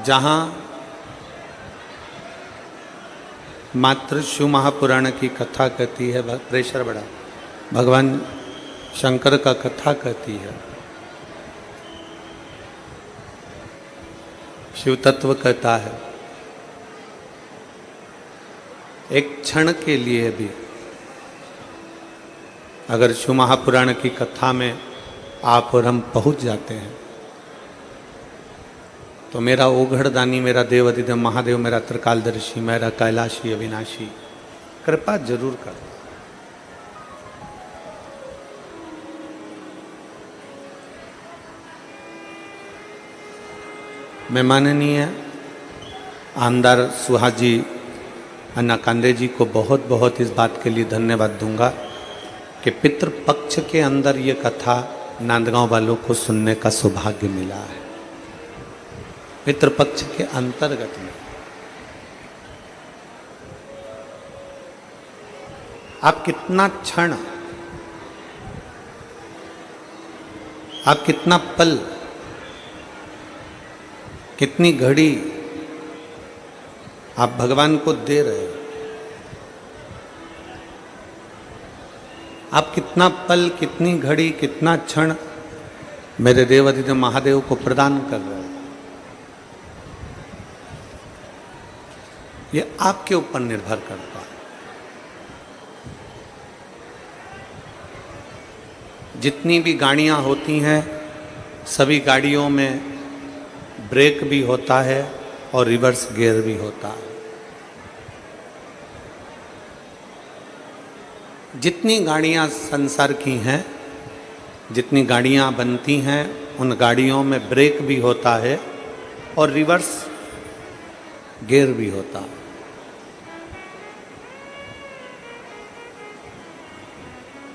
जहाँ मात्र शिव महापुराण की कथा कहती है, प्रेशर बड़ा, भगवान शंकर का कथा कहती है, शिव तत्व कहता है, एक क्षण के लिए भी अगर शिव महापुराण की कथा में आप और हम पहुंच जाते हैं तो मेरा ओघड़दानी, मेरा देव अधिदेव महादेव, मेरा त्रिकालदर्शी, मेरा कैलाशी अविनाशी कृपा जरूर कर। मैं माननीय आमदार सुहाजी अन्ना कांदे जी को बहुत बहुत इस बात के लिए धन्यवाद दूंगा कि पितृपक्ष के अंदर ये कथा नांदगांव वालों को सुनने का सौभाग्य मिला है। पितृपक्ष के अंतर्गत में आप कितना क्षण, आप कितना पल, कितनी घड़ी आप भगवान को दे रहे हो, आप कितना पल, कितनी घड़ी, कितना क्षण मेरे देव अधिदेव महादेव को प्रदान कर रहे हो, ये आपके ऊपर निर्भर करता है। जितनी भी गाड़ियां होती हैं सभी गाड़ियों में ब्रेक भी होता है और रिवर्स गियर भी होता है। जितनी गाड़ियां संसार की हैं, जितनी गाड़ियां बनती हैं, उन गाड़ियों में ब्रेक भी होता है और रिवर्स गियर भी होता है।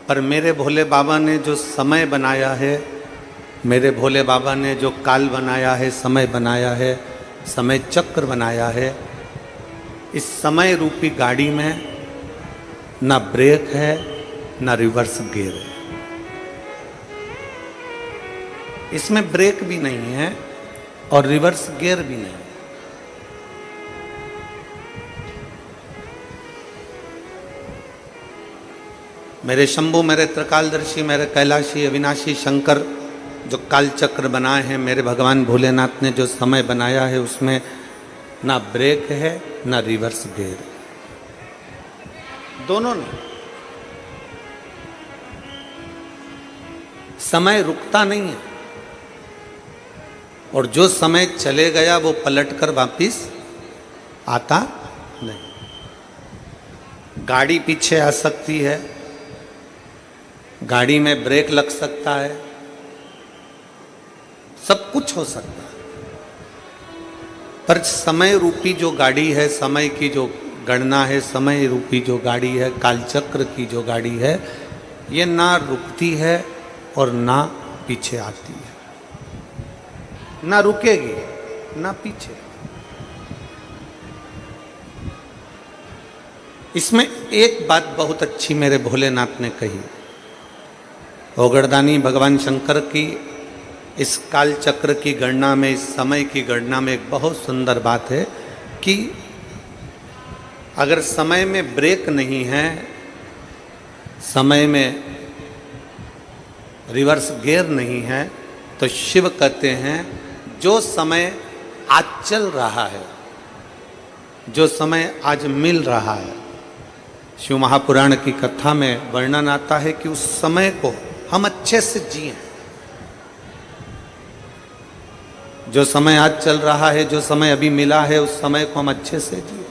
पर मेरे भोले बाबा ने जो समय बनाया है, मेरे भोले बाबा ने जो काल बनाया है, समय बनाया है, समय चक्र बनाया है, इस समय रूपी गाड़ी में ना ब्रेक है ना रिवर्स गियर है। इसमें ब्रेक भी नहीं है और रिवर्स गियर भी नहीं है। मेरे शंभु, मेरे त्रिकालदर्शी, मेरे कैलाशी अविनाशी शंकर जो काल चक्र बनाए हैं, मेरे भगवान भोलेनाथ ने जो समय बनाया है, उसमें ना ब्रेक है ना रिवर्स गियर, दोनों नहीं। समय रुकता नहीं है और जो समय चले गया वो पलटकर वापिस आता नहीं। गाड़ी पीछे आ सकती है, गाड़ी में ब्रेक लग सकता है, सब कुछ हो सकता है, पर समय रूपी जो गाड़ी है, समय की जो गणना है, समय रूपी जो गाड़ी है, कालचक्र की जो गाड़ी है, ये ना रुकती है और ना पीछे आती है, ना रुकेगी ना पीछे। इसमें एक बात बहुत अच्छी मेरे भोलेनाथ ने कही, ओगड़दानी भगवान शंकर की इस काल चक्र की गणना में, इस समय की गणना में एक बहुत सुंदर बात है कि अगर समय में ब्रेक नहीं है, समय में रिवर्स गियर नहीं है, तो शिव कहते हैं जो समय आज चल रहा है, जो समय आज मिल रहा है, शिव महापुराण की कथा में वर्णन आता है कि उस समय को हम अच्छे से जिएं। जो समय आज चल रहा है, जो समय अभी मिला है, उस समय को हम अच्छे से जिए।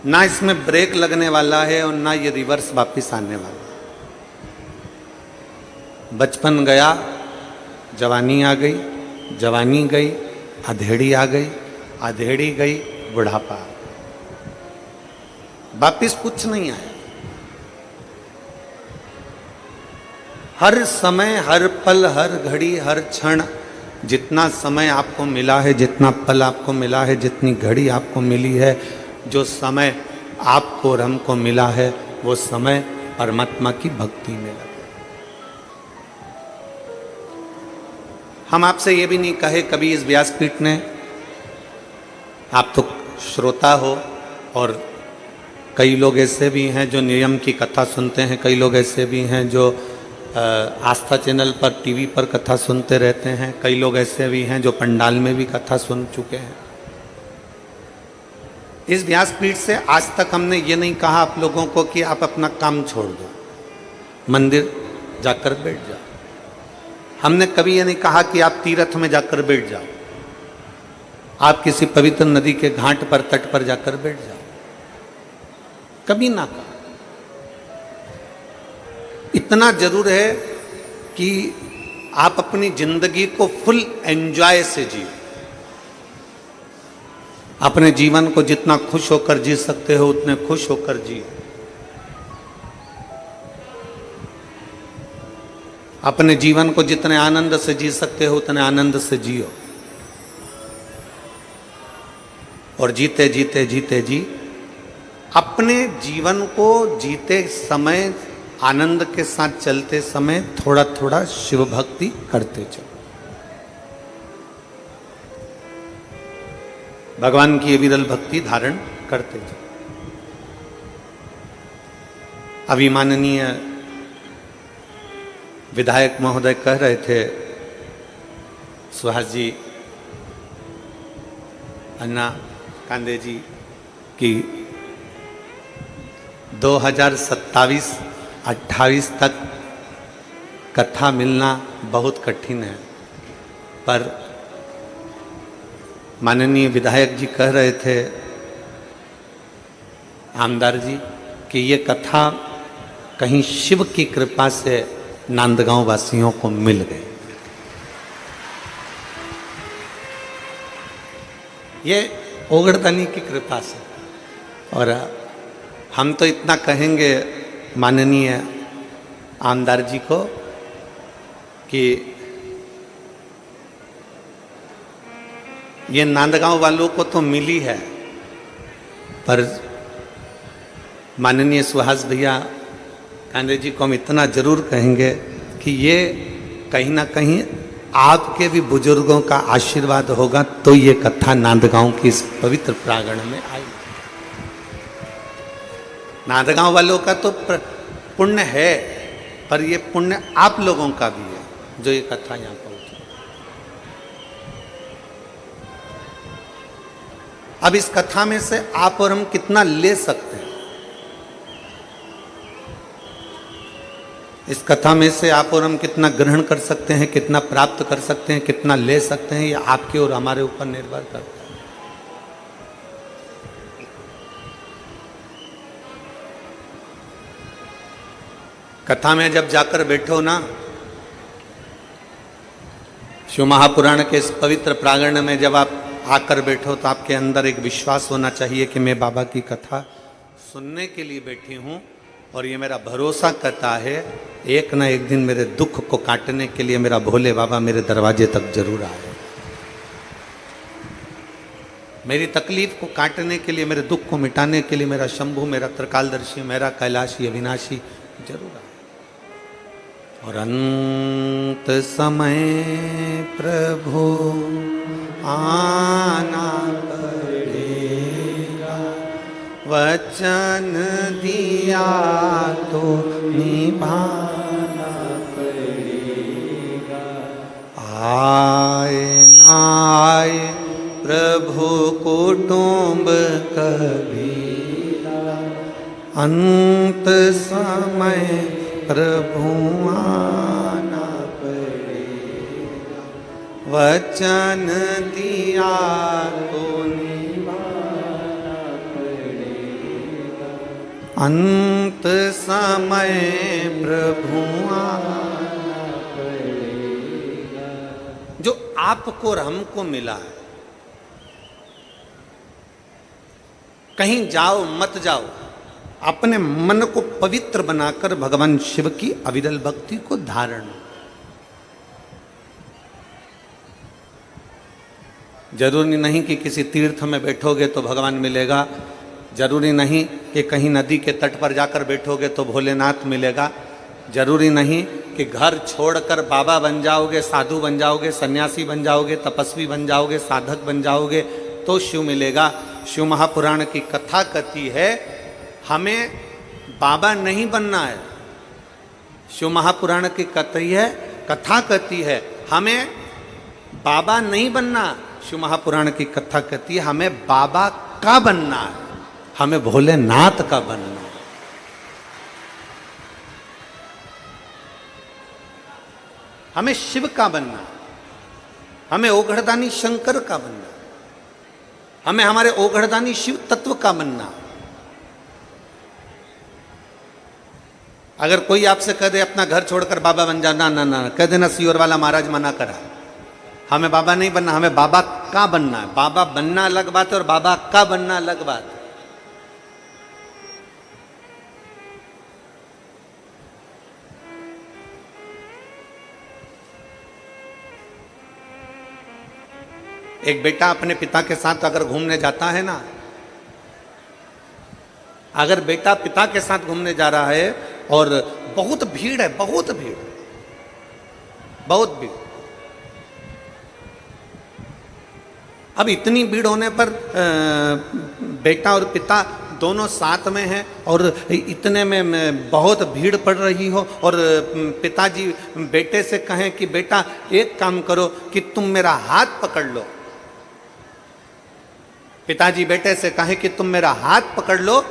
ना इसमें ब्रेक लगने वाला है और ना ये रिवर्स वापिस आने वाला। बचपन गया, जवानी आ गई, जवानी गई, अधेड़ी आ गई, अधेड़ी गई, बुढ़ापा, वापिस कुछ नहीं आया। हर समय, हर पल, हर घड़ी, हर क्षण, जितना समय आपको मिला है, जितना पल आपको मिला है, जितनी घड़ी आपको मिली है, जो समय आपको और हमको मिला है, वो समय परमात्मा की भक्ति में लगे। हम आपसे ये भी नहीं कहे कभी इस व्यासपीठ ने, आप तो श्रोता हो, और कई लोग ऐसे भी हैं जो नियम की कथा सुनते हैं, कई लोग ऐसे भी हैं जो आस्था चैनल पर टीवी पर कथा सुनते रहते हैं, कई लोग ऐसे भी हैं जो पंडाल में भी कथा सुन चुके हैं। इस व्यासपीठ से आज तक हमने ये नहीं कहा आप लोगों को कि आप अपना काम छोड़ दो, मंदिर जाकर बैठ जाओ। हमने कभी ये नहीं कहा कि आप तीर्थ में जाकर बैठ जाओ, आप किसी पवित्र नदी के घाट पर, तट पर जाकर बैठ जाओ, कभी ना कहा। इतना जरूर है कि आप अपनी जिंदगी को फुल एंजॉय से जियो। अपने जीवन को जितना खुश होकर जी सकते हो उतने खुश होकर जियो। अपने जीवन को जितने आनंद से जी सकते हो उतने आनंद से जियो। और जीते जीते जीते जी अपने जीवन को जीते समय, आनंद के साथ चलते समय थोड़ा थोड़ा शिव भक्ति करते चलो। भगवान की ये विरल भक्ति धारण करते चलो। अभी माननीय विधायक महोदय कह रहे थे, सुहास जी, अन्ना कांदे जी, कि 2027-28 तक कथा मिलना बहुत कठिन है। पर माननीय विधायक जी कह रहे थे, आमदार जी, कि ये कथा कहीं शिव की कृपा से नांदगांव वासियों को मिल गई। ये ओगड़दानी की कृपा से। और हम तो इतना कहेंगे माननीय आमदार जी को कि ये नांदगांव वालों को तो मिली है, पर माननीय सुहास भैया कांदे जी को हम इतना जरूर कहेंगे कि ये कहीं ना कहीं आपके भी बुजुर्गों का आशीर्वाद होगा तो ये कथा नांदगांव की इस पवित्र प्रांगण में आई। नांदगांव वालों का तो पुण्य है, पर ये पुण्य आप लोगों का भी है जो ये कथा यहाँ पहुंची। अब इस कथा में से आप और हम कितना ले सकते हैं, इस कथा में से आप और हम कितना ग्रहण कर सकते हैं, कितना प्राप्त कर सकते हैं, कितना ले सकते हैं, ये आपके और हमारे ऊपर निर्भर करता है। कथा में जब जाकर बैठो ना, शिव महापुराण के इस पवित्र प्रांगण में जब आप आकर बैठो तो आपके अंदर एक विश्वास होना चाहिए कि मैं बाबा की कथा सुनने के लिए बैठी हूँ, और ये मेरा भरोसा करता है एक ना एक दिन मेरे दुख को काटने के लिए मेरा भोले बाबा मेरे दरवाजे तक जरूर आए। मेरी तकलीफ को काटने के लिए, मेरे दुख को मिटाने के लिए मेरा शंभु, मेरा त्रिकालदर्शी, मेरा कैलाशी अविनाशी जरूर आए। और अंत समय प्रभु आना पड़ेगा, वचन दिया तो निभाना पड़ेगा। आए ना आए प्रभु कुटुंब कबीरा, अंत समय प्रभु आना पड़ेगा, वचन दिया तो निभाना पड़ेगा। अंत समय प्रभु आना पड़ेगा। जो आपको और हमको मिला है, कहीं जाओ मत जाओ, अपने मन को पवित्र बनाकर भगवान शिव की अविरल भक्ति को धारण। जरूरी नहीं कि किसी तीर्थ में बैठोगे तो भगवान मिलेगा, जरूरी नहीं कि कहीं नदी के तट पर जाकर बैठोगे तो भोलेनाथ मिलेगा, जरूरी नहीं कि घर छोड़कर बाबा बन जाओगे, साधु बन जाओगे, सन्यासी बन जाओगे, तपस्वी बन जाओगे, साधक बन जाओगे तो शिव मिलेगा। शिव महापुराण की कथा कहती है हमें बाबा नहीं बनना है। शिव महापुराण की कथा कहती है हमें बाबा नहीं बनना। शिव महापुराण की कथा कहती है हमें बाबा का बनना है, हमें भोलेनाथ का बनना है। हमें शिव का बनना है, हमें ओघड़दानी शंकर का बनना है, हमें हमारे ओघड़दानी शिव तत्व का बनना है। अगर कोई आपसे कह दे अपना घर छोड़कर बाबा बन जाना, ना ना कह देना सीवर वाला महाराज मना करा। हमें बाबा नहीं बनना, हमें बाबा का बनना है। बाबा बनना अलग बात है और बाबा का बनना अलग बात है। एक बेटा अपने पिता के साथ अगर घूमने जाता है ना, अगर बेटा पिता के साथ घूमने जा रहा है और बहुत भीड़ है, बहुत भीड़, अब इतनी भीड़ होने पर बेटा और पिता दोनों साथ में हैं और इतने में बहुत भीड़ पड़ रही हो और पिताजी बेटे से कहें कि बेटा एक काम करो कि तुम मेरा हाथ पकड़ लो। पिताजी बेटे से कहें कि तुम मेरा हाथ पकड़ लो।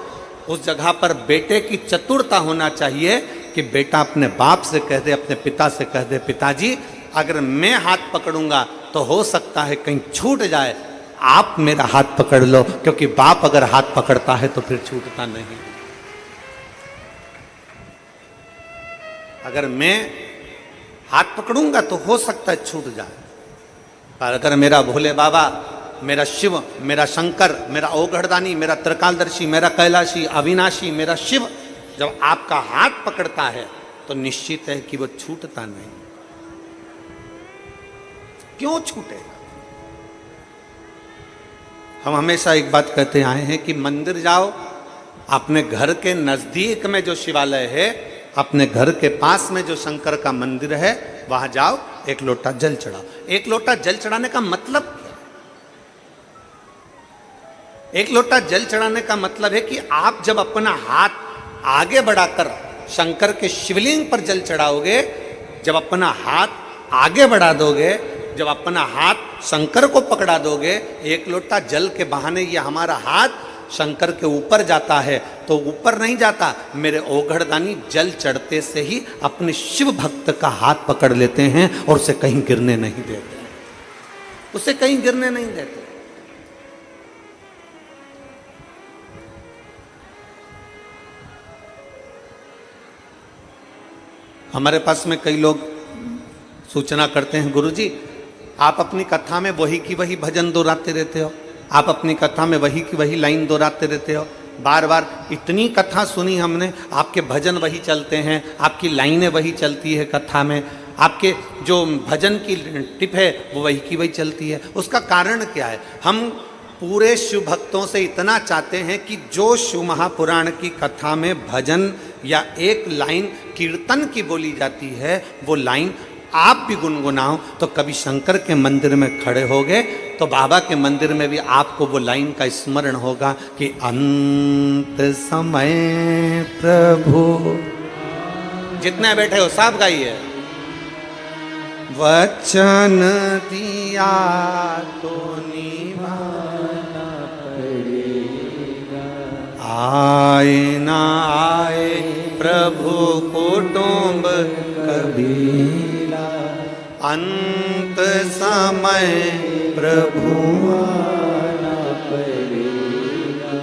उस जगह पर बेटे की चतुरता होना चाहिए कि बेटा अपने बाप से कह दे, अपने पिता से कह दे पिताजी अगर मैं हाथ पकड़ूंगा तो हो सकता है कहीं छूट जाए, आप मेरा हाथ पकड़ लो, क्योंकि बाप अगर हाथ पकड़ता है तो फिर छूटता नहीं। अगर मैं हाथ पकड़ूंगा तो हो सकता है छूट जाए, पर अगर मेरा भोले बाबा, मेरा शिव, मेरा शंकर, मेरा ओघड़दानी, मेरा त्रिकालदर्शी, मेरा कैलाशी, अविनाशी, मेरा शिव जब आपका हाथ पकड़ता है तो निश्चित है कि वो छूटता नहीं। क्यों छूटेगा? हम हमेशा एक बात कहते आए हैं कि मंदिर जाओ, अपने घर के नजदीक में जो शिवालय है, अपने घर के पास में जो शंकर का मंदिर है, वहां जाओ, एक लोटा जल चढ़ाओ। एक लोटा जल चढ़ाने का मतलब क्या? एक लोटा जल चढ़ाने का मतलब है कि आप जब अपना हाथ आगे बढ़ाकर शंकर के शिवलिंग पर जल चढ़ाओगे, जब अपना हाथ आगे बढ़ा दोगे, जब अपना हाथ शंकर को पकड़ा दोगे, एक लोटा जल के बहाने ये हमारा हाथ शंकर के ऊपर जाता है, तो ऊपर नहीं जाता। मेरे ओघड़दानी जल चढ़ते से ही अपने शिव भक्त का हाथ पकड़ लेते हैं और उसे कहीं गिरने नहीं देते, उसे कहीं गिरने नहीं देते। हमारे पास में कई लोग सूचना करते हैं, गुरुजी आप अपनी कथा में वही की वही भजन दोहराते रहते हो, आप अपनी कथा में वही की वही लाइन दोहराते रहते हो, बार बार इतनी कथा सुनी हमने, आपके भजन वही चलते हैं, आपकी लाइनें वही चलती है कथा में, आपके जो भजन की टिप है वो वही की वही चलती है। उसका कारण क्या है? हम पूरे शिव भक्तों से इतना चाहते हैं कि जो शिव महापुराण की कथा में भजन या एक लाइन कीर्तन की बोली जाती है, वो लाइन आप भी गुनगुनाओ। तो कभी शंकर के मंदिर में खड़े होगे तो बाबा के मंदिर में भी आपको वो लाइन का स्मरण होगा कि अंत समय प्रभु। जितने बैठे हो सब गाइए। वचन दिया तो निभाना पड़ेगा, आए ना आए प्रभु कुटुंब कबीला, अंत समय प्रभु आना पड़ेगा।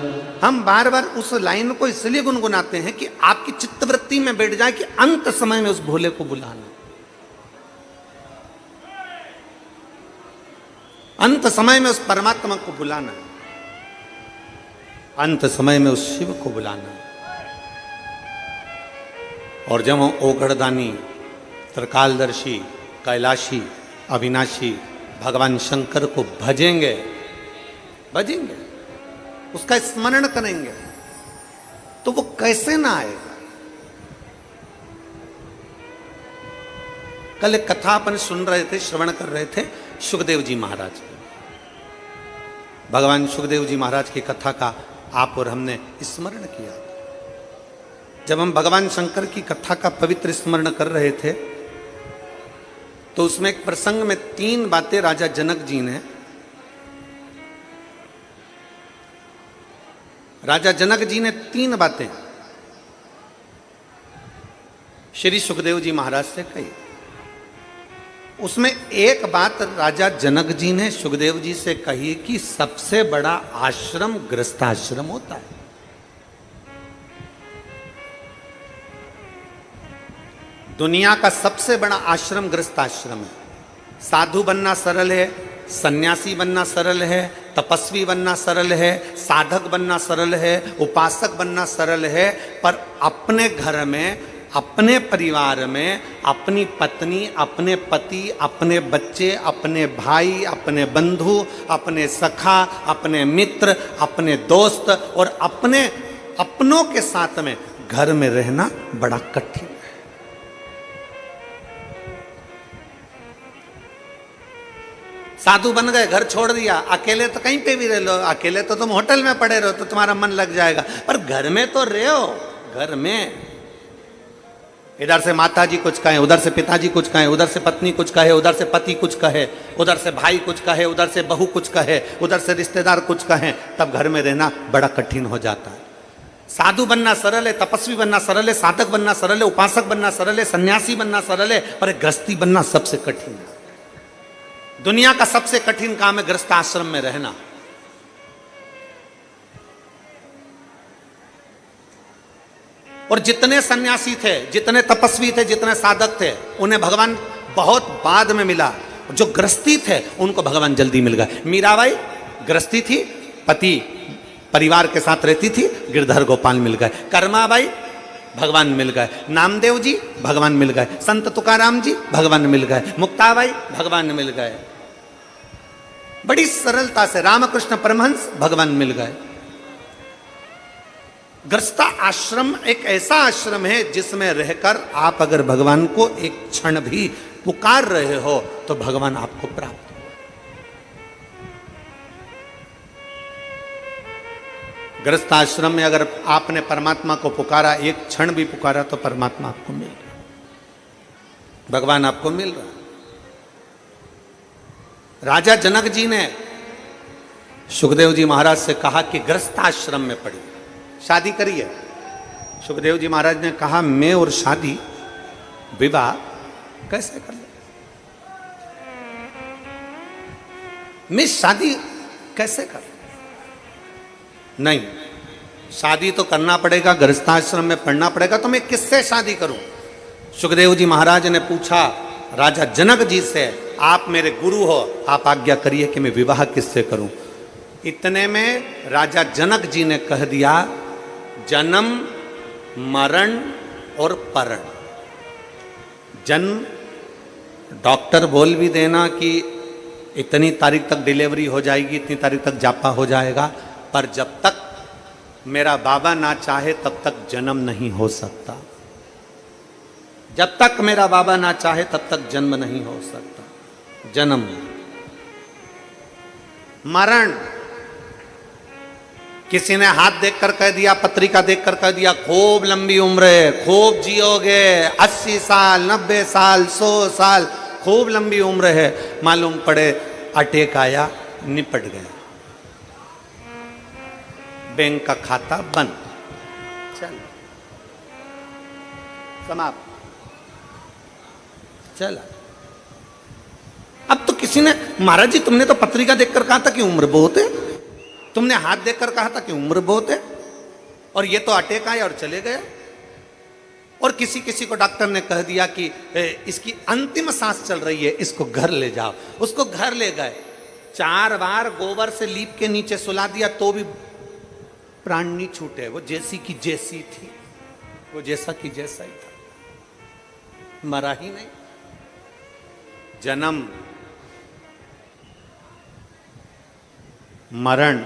हम बार बार उस लाइन को इसलिए गुनगुनाते हैं कि आपकी चित्तवृत्ति में बैठ जाए कि अंत समय में उस भोले को बुलाना, अंत समय में उस परमात्मा को बुलाना, अंत समय में उस शिव को बुलाना। और जब हम ओघड़दानी, त्रिकालदर्शी, कैलाशी, अविनाशी भगवान शंकर को भजेंगे, उसका स्मरण करेंगे, तो वो कैसे ना आएगा? कल एक कथा अपन सुन रहे थे, श्रवण कर रहे थे सुखदेव जी महाराज, भगवान सुखदेव जी महाराज की कथा का आप और हमने स्मरण किया। जब हम भगवान शंकर की कथा का पवित्र स्मरण कर रहे थे तो उसमें एक प्रसंग में 3 बातें राजा जनक जी ने, राजा जनक जी ने 3 बातें श्री सुखदेव जी महाराज से कही। उसमें एक बात राजा जनक जी ने सुखदेव जी से कही कि सबसे बड़ा आश्रम गृहस्थाश्रम होता है। दुनिया का सबसे बड़ा आश्रम गृहस्थाश्रम है। साधु बनना सरल है, सन्यासी बनना सरल है, तपस्वी बनना सरल है, साधक बनना सरल है, उपासक बनना सरल है, पर अपने घर में, अपने परिवार में, अपनी पत्नी, अपने पति, अपने बच्चे, अपने भाई, अपने बंधु, अपने सखा, अपने मित्र, अपने दोस्त और अपने अपनों के साथ में घर में रहना बड़ा कठिन है। साधु बन गए, घर छोड़ दिया, अकेले तो कहीं पे भी रह लो, अकेले तो तुम होटल में पड़े रहो तो तुम्हारा मन लग जाएगा, पर घर में तो रहो। घर में इधर से माता जी कुछ कहे, उधर से पिताजी कुछ कहे, उधर से पत्नी कुछ कहे, उधर से पति कुछ कहे, उधर से भाई कुछ कहे, उधर से बहू कुछ कहे, उधर से रिश्तेदार कुछ कहे, तब घर में रहना बड़ा कठिन हो जाता है। साधु बनना सरल है, तपस्वी बनना सरल है, साधक बनना सरल है, उपासक बनना सरल है, सन्यासी बनना सरल है, पर गृहस्थी बनना सबसे कठिन है। दुनिया का सबसे कठिन काम है गृहस्थ आश्रम में रहना। और जितने सन्यासी थे, जितने तपस्वी थे, जितने साधक थे, उन्हें भगवान बहुत बाद में मिला। जो गृहस्थी थे उनको भगवान जल्दी मिल गए। मीराबाई गृहस्थी थी, पति परिवार के साथ रहती थी, गिरधर गोपाल मिल गए। कर्माबाई भगवान मिल गए। नामदेव जी भगवान मिल गए। संत तुकाराम जी भगवान मिल गए। मुक्ताबाई भगवान मिल गए। बड़ी सरलता से रामकृष्ण परमहंस भगवान मिल गए। गृहस्थ आश्रम एक ऐसा आश्रम है जिसमें रहकर आप अगर भगवान को एक क्षण भी पुकार रहे हो तो भगवान आपको प्राप्त हो। गृहस्थ आश्रम में अगर आपने परमात्मा को पुकारा, एक क्षण भी पुकारा, तो परमात्मा आपको मिल रहा, भगवान आपको मिल रहा। राजा जनक जी ने सुखदेव जी महाराज से कहा कि गृहस्थ आश्रम में पढ़िए, शादी करिए। सुखदेव जी महाराज ने कहा मैं और शादी, विवाह कैसे कर ले, मैं शादी कैसे कर? नहीं, शादी तो करना पड़ेगा, गृहस्थाश्रम में पढ़ना पड़ेगा, तो मैं किससे शादी करूं? सुखदेव जी महाराज ने पूछा राजा जनक जी से, आप मेरे गुरु हो, आप आज्ञा करिए कि मैं विवाह किससे करूं। इतने में राजा जनक जी ने कह दिया, जन्म, मरण और परण। जन्म, डॉक्टर बोल भी देना कि इतनी तारीख तक डिलीवरी हो जाएगी, इतनी तारीख तक जापा हो जाएगा, पर जब तक मेरा बाबा ना चाहे तब तक जन्म नहीं हो सकता। जब तक मेरा बाबा ना चाहे तब तक जन्म नहीं हो सकता। जन्म, मरण, किसी ने हाथ देखकर कह दिया, पत्रिका देखकर कह दिया खूब लंबी उम्र है, खूब जियोगे, 80 साल, 90 साल, 100 साल, खूब लंबी उम्र है, मालूम पड़े अटैक आया, निपट गए, बैंक का खाता बंद, चल समाप्त, चला। अब तो किसी ने, महाराज जी तुमने तो पत्रिका देखकर कहा था कि उम्र बहुत है, तुमने हाथ देखकर कहा था कि उम्र बहुत है, और ये तो अटैक आए और चले गए। और किसी किसी को डॉक्टर ने कह दिया कि इसकी अंतिम सांस चल रही है, इसको घर ले जाओ। उसको घर ले गए, 4 बार गोबर से लीप के नीचे सुला दिया तो भी प्राण नहीं छूटे। वो जैसी की जैसी थी, वो जैसा की जैसा ही था, मरा ही नहीं। जन्म, मरण,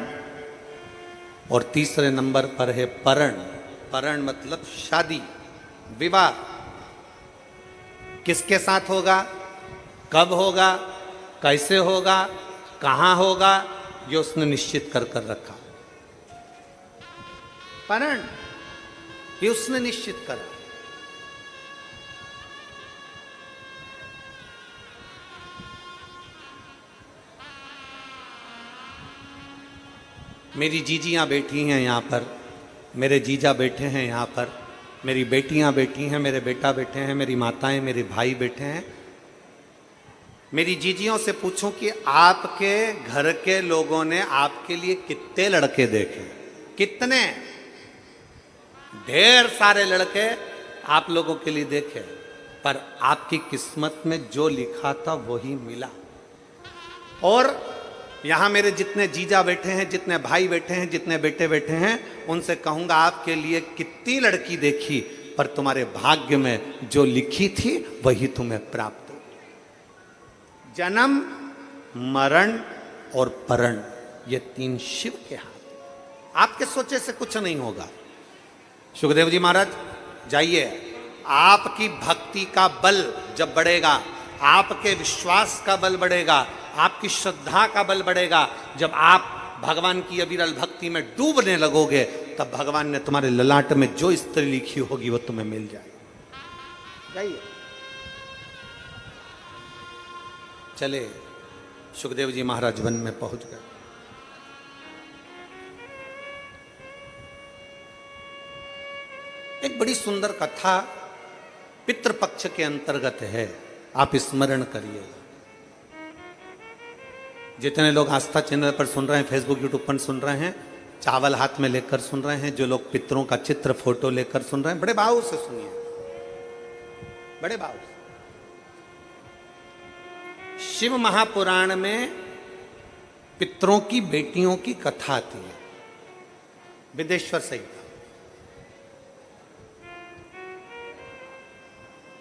और तीसरे नंबर पर है परण। परण मतलब शादी, विवाह। किसके साथ होगा, कब होगा, कैसे होगा, कहां होगा, ये उसने निश्चित कर कर रखा। कारण ये उसने निश्चित करा। मेरी जीजियां बैठी हैं यहां पर, मेरे जीजा बैठे हैं यहां पर, मेरी बेटियां बैठी हैं, मेरे बेटा बैठे हैं, मेरी माताएं, मेरे भाई बैठे हैं। मेरी जीजियों से पूछूं कि आपके घर के लोगों ने आपके लिए कितने लड़के देखे? कितने? ढेर सारे लड़के आप लोगों के लिए देखे, पर आपकी किस्मत में जो लिखा था वही मिला। और यहां मेरे जितने जीजा बैठे हैं, जितने भाई बैठे हैं, जितने बेटे बैठे हैं, उनसे कहूंगा आपके लिए कितनी लड़की देखी, पर तुम्हारे भाग्य में जो लिखी थी वही तुम्हें प्राप्त हो। जन्म, मरण और परण, ये तीन शिव के हाथ। आपके सोचे से कुछ नहीं होगा। सुखदेव जी महाराज जाइए, आपकी भक्ति का बल जब बढ़ेगा, आपके विश्वास का बल बढ़ेगा, आपकी श्रद्धा का बल बढ़ेगा, जब आप भगवान की अविरल भक्ति में डूबने लगोगे, तब भगवान ने तुम्हारे ललाट में जो स्त्री लिखी होगी वो तुम्हें मिल जाएगी। जाइए, चले। सुखदेव जी महाराज वन में पहुंच गए। एक बड़ी सुंदर कथा पितृपक्ष के अंतर्गत है, आप स्मरण करिएगा। जितने लोग आस्था चैनल पर सुन रहे हैं, फेसबुक यूट्यूब पर सुन रहे हैं, चावल हाथ में लेकर सुन रहे हैं, जो लोग पितरों का चित्र फोटो लेकर सुन रहे हैं, बड़े भाव से सुनिए, बड़े भाव से। शिव महापुराण में पितरों की बेटियों की कथा आती है, विदेश्वर संहिता।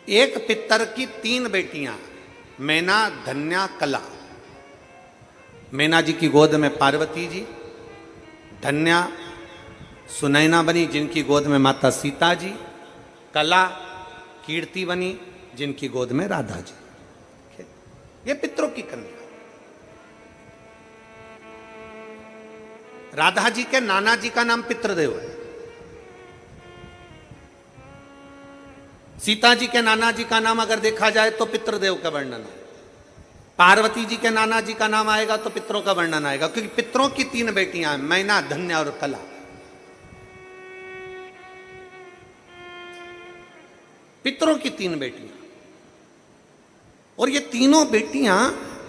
एक पितर की 3 बेटियां, मैना, धन्या, कला। मैना जी की गोद में पार्वती जी, धन्या सुनैना बनी जिनकी गोद में माता सीता जी, कला कीर्ति बनी जिनकी गोद में राधा जी। ये पितरों की कन्या। राधा जी के नाना जी का नाम पितृदेव है, सीता जी के नाना जी का नाम अगर देखा जाए तो पितृदेव का वर्णन है, पार्वती जी के नाना जी का नाम आएगा तो पितरों का वर्णन आएगा, क्योंकि पितरों की 3 बेटियां हैं, मैना, धन्या और कला। पितरों की 3 बेटियां, और ये तीनों बेटियां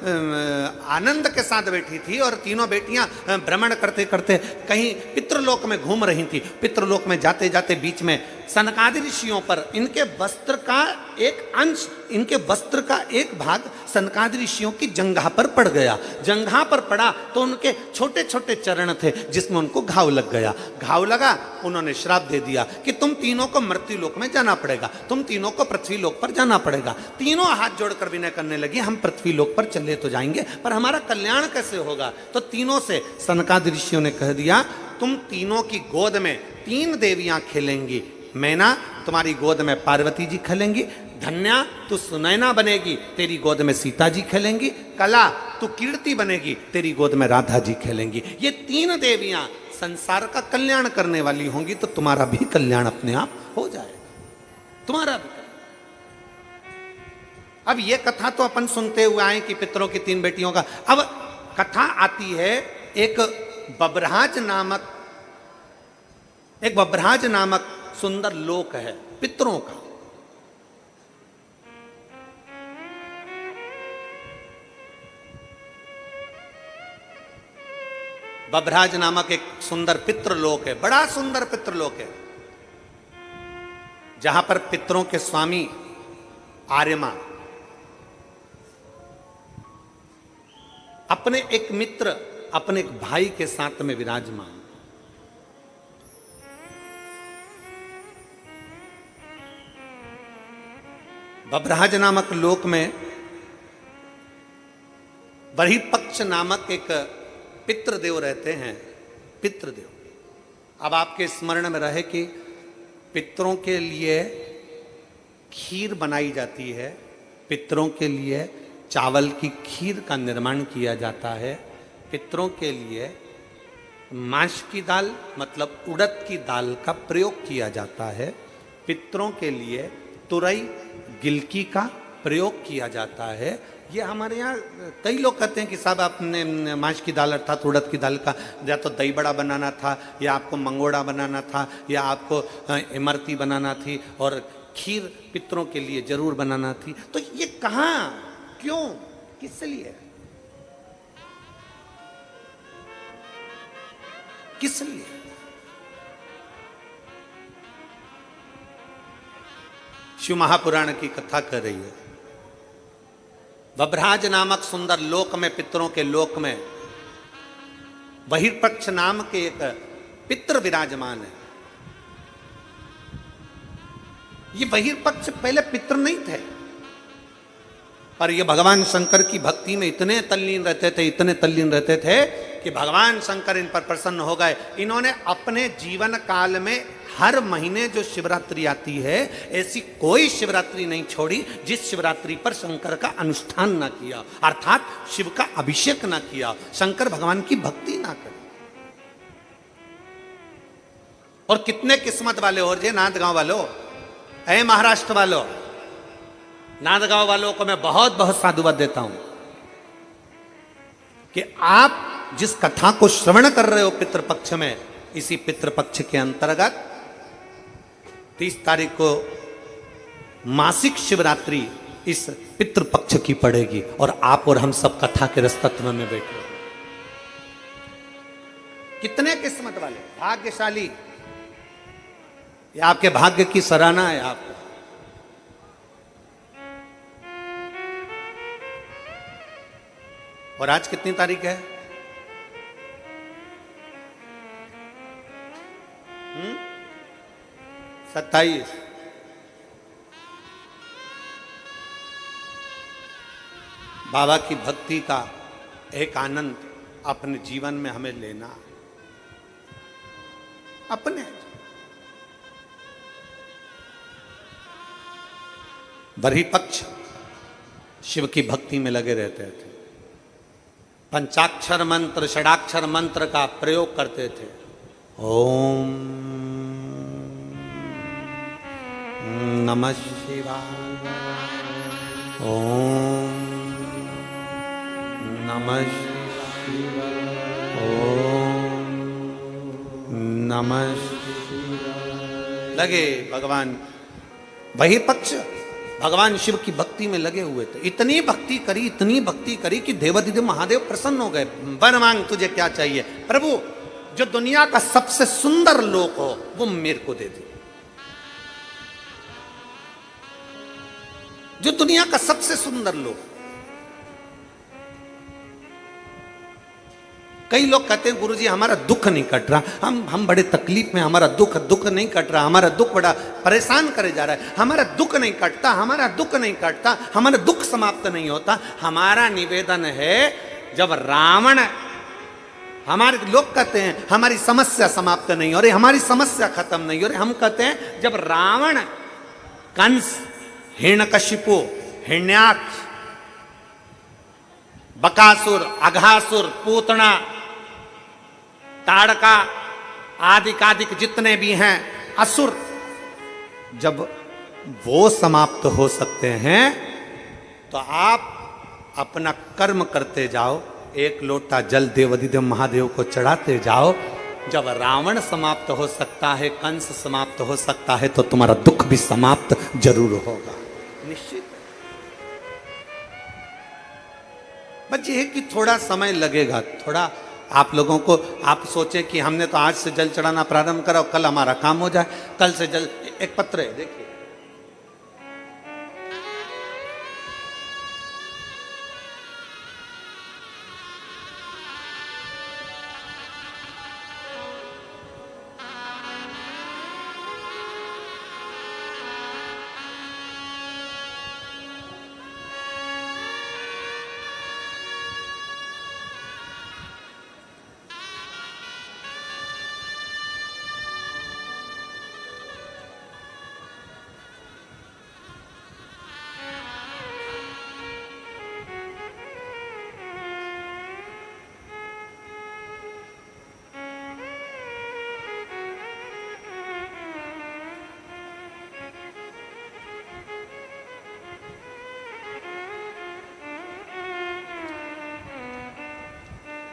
आनंद के साथ बैठी थी, और तीनों बेटियां भ्रमण करते करते कहीं पितृलोक में घूम रही थी। पितृलोक में जाते जाते बीच में सनकादि ऋषियों पर इनके वस्त्र का एक अंश, इनके वस्त्र का एक भाग सनकादि ऋषियों की जंघा पर पड़ गया। जंघा पर पड़ा तो उनके छोटे छोटे चरण थे जिसमें उनको घाव लग गया। घाव लगा, उन्होंने श्राप दे दिया कि तुम तीनों को मृत्यु लोक में जाना पड़ेगा, तुम तीनों को पृथ्वी लोक पर जाना पड़ेगा। तीनों हाथ जोड़कर विनय करने लगी, हम पृथ्वी लोक पर चले तो जाएंगे, पर हमारा कल्याण कैसे होगा? तो तीनों से सनकादि ऋषियों ने कह दिया, तुम तीनों की गोद में 3 देवियां खेलेंगी। मैना तुम्हारी गोद में पार्वती जी खेलेंगी, धन्या तू सुनैना बनेगी, तेरी गोद में सीता जी खेलेंगी, कला तू कीर्ति बनेगी, तेरी गोद में राधा जी खेलेंगी। ये 3 देवियां संसार का कल्याण करने वाली होंगी, तो तुम्हारा भी कल्याण अपने आप हो जाएगा, तुम्हारा भी। अब ये कथा तो अपन सुनते हुए आए कि पितरों की 3 बेटियों का। अब कथा आती है एक बब्रहाज नामक सुंदर लोक है पितरों का। बब्रहाज नामक एक सुंदर पितृलोक है, बड़ा सुंदर पितृलोक है, जहां पर पितरों के स्वामी आर्यमा अपने एक मित्र, अपने एक भाई के साथ में विराजमान। बब्रहाज नामक लोक में बर्हिपक्ष नामक एक पितृदेव रहते हैं। पितृदेव, अब आपके स्मरण में रहे कि पितरों के लिए खीर बनाई जाती है, पितरों के लिए चावल की खीर का निर्माण किया जाता है। पितरों के लिए माश की दाल मतलब उड़द की दाल का प्रयोग किया जाता है। पितरों के लिए तुरई गिलकी का प्रयोग किया जाता है। ये हमारे यहाँ कई लोग कहते हैं कि साहब आपने माश की दाल अर्थात उड़द की दाल का या तो दही बड़ा बनाना था, या आपको मंगोड़ा बनाना था, या आपको इमरती बनाना थी, और खीर पितरों के लिए जरूर बनाना थी। तो ये कहाँ, क्यों, किस लिए, किस लिए? शिव महापुराण की कथा कर रही है। वभ्राज नामक सुंदर लोक में, पितरों के लोक में बहिर्पक्ष नाम के एक पितृ विराजमान है। ये बहिर्पक्ष पहले पितृ नहीं थे, पर ये भगवान शंकर की भक्ति में इतने तल्लीन रहते थे, इतने तल्लीन रहते थे कि भगवान शंकर इन पर प्रसन्न हो गए। इन्होंने अपने जीवन काल में हर महीने जो शिवरात्रि आती है, ऐसी कोई शिवरात्रि नहीं छोड़ी जिस शिवरात्रि पर शंकर का अनुष्ठान ना किया, अर्थात शिव का अभिषेक ना किया, शंकर भगवान की भक्ति ना करी। और कितने किस्मत वाले हो जे नांदगांव वालों, ऐ महाराष्ट्र वालों, नांदगांव वालों को मैं बहुत बहुत साधुवाद देता हूं कि आप जिस कथा को श्रवण कर रहे हो पितृपक्ष में, इसी पितृपक्ष के अंतर्गत 30 तारीख को मासिक शिवरात्रि इस पितृपक्ष की पड़ेगी, और आप और हम सब कथा के रसतत्व में बैठे। कितने किस्मत वाले, भाग्यशाली, ये आपके भाग्य की सराहना है आपको। और आज कितनी तारीख है? 27। बाबा की भक्ति का एक आनंद अपने जीवन में हमें लेना, अपने बहिर्पक्ष शिव की भक्ति में लगे रहते थे, पंचाक्षर मंत्र, षडाक्षर मंत्र का प्रयोग करते थे। ओम नमः शिवाय, ओम नमः शिवाय, ओम नमः शिवाय। लगे भगवान बहिर्पक्ष भगवान शिव की भक्ति में लगे हुए थे। इतनी भक्ति करी, इतनी भक्ति करी कि देवाधिदेव महादेव प्रसन्न हो गए। वर मांग तुझे क्या चाहिए? प्रभु जो दुनिया का सबसे सुंदर लोक हो वो मेरे को दे दे। जो दुनिया का सबसे सुंदर लोक। कई लोग कहते हैं गुरुजी हमारा दुख नहीं कट रहा, हम बड़े तकलीफ में, हमारा दुख नहीं कट रहा, हमारा दुख बड़ा परेशान करे जा रहा है, हमारा दुख नहीं कटता, हमारा दुख नहीं कटता, हमारा दुख समाप्त नहीं होता। हमारा निवेदन है, जब रावण, हमारे लोग कहते हैं हमारी समस्या समाप्त नहीं हो रही, हमारी समस्या खत्म नहीं हो रही। हम कहते हैं जब रावण, कंस, हिरण्यकशिपु, हिरण्याक्ष, बकासुर, अघासुर, पूतना, ताड़का आदि जितने भी हैं असुर, जब वो समाप्त हो सकते हैं तो आप अपना कर्म करते जाओ, एक लोटा जल देवाधिदेव महादेव को चढ़ाते जाओ। जब रावण समाप्त हो सकता है, कंस समाप्त हो सकता है, तो तुम्हारा दुख भी समाप्त जरूर होगा, निश्चित। बस ये है कि थोड़ा समय लगेगा, थोड़ा आप लोगों को, आप सोचें कि हमने तो आज से जल चढ़ाना प्रारंभ करा, कल हमारा काम हो जाए, कल से जल। एक पत्र है देखिए,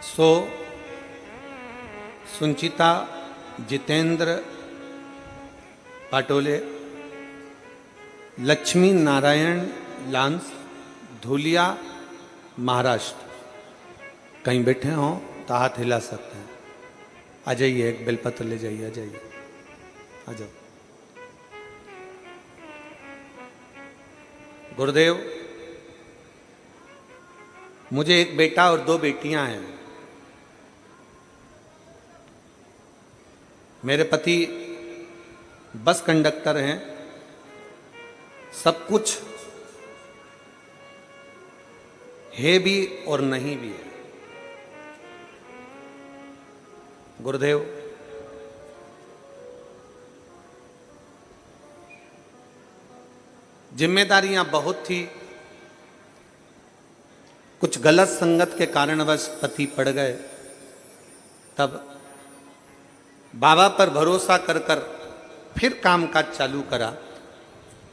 सो सुंचिता जितेंद्र पाटोले, लक्ष्मी नारायण लांस, धुलिया, महाराष्ट्र। कहीं बैठे हों तो हाथ हिला सकते हैं। आ जाइए, एक बेलपत्र ले जाइए, आ जाइए, आ जाओ। गुरुदेव, मुझे एक बेटा और 2 बेटियां हैं। मेरे पति बस कंडक्टर हैं, सब कुछ है भी और नहीं भी है। गुरुदेव, जिम्मेदारियां बहुत थी, कुछ गलत संगत के कारणवश पति पड़ गए। तब बाबा पर भरोसा कर कर फिर कामकाज चालू करा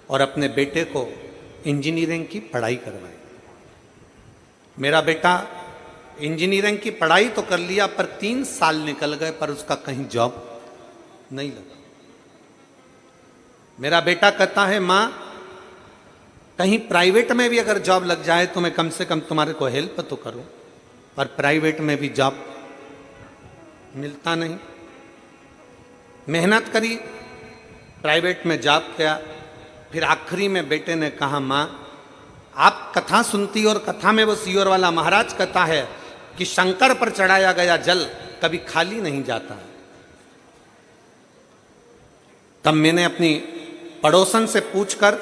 और अपने बेटे को इंजीनियरिंग की पढ़ाई करवाई। मेरा बेटा इंजीनियरिंग की पढ़ाई तो कर लिया, पर 3 साल निकल गए, पर उसका कहीं जॉब नहीं लगा। मेरा बेटा कहता है, मां कहीं प्राइवेट में भी अगर जॉब लग जाए तो मैं कम से कम तुम्हारे को हेल्प तो करूं, पर प्राइवेट में भी जॉब मिलता नहीं। मेहनत करी, प्राइवेट में जॉब किया, फिर आखिरी में बेटे ने कहा, मां आप कथा सुनती और कथा में वो सीहोर वाला महाराज कहता है कि शंकर पर चढ़ाया गया जल कभी खाली नहीं जाता। तब मैंने अपनी पड़ोसन से पूछकर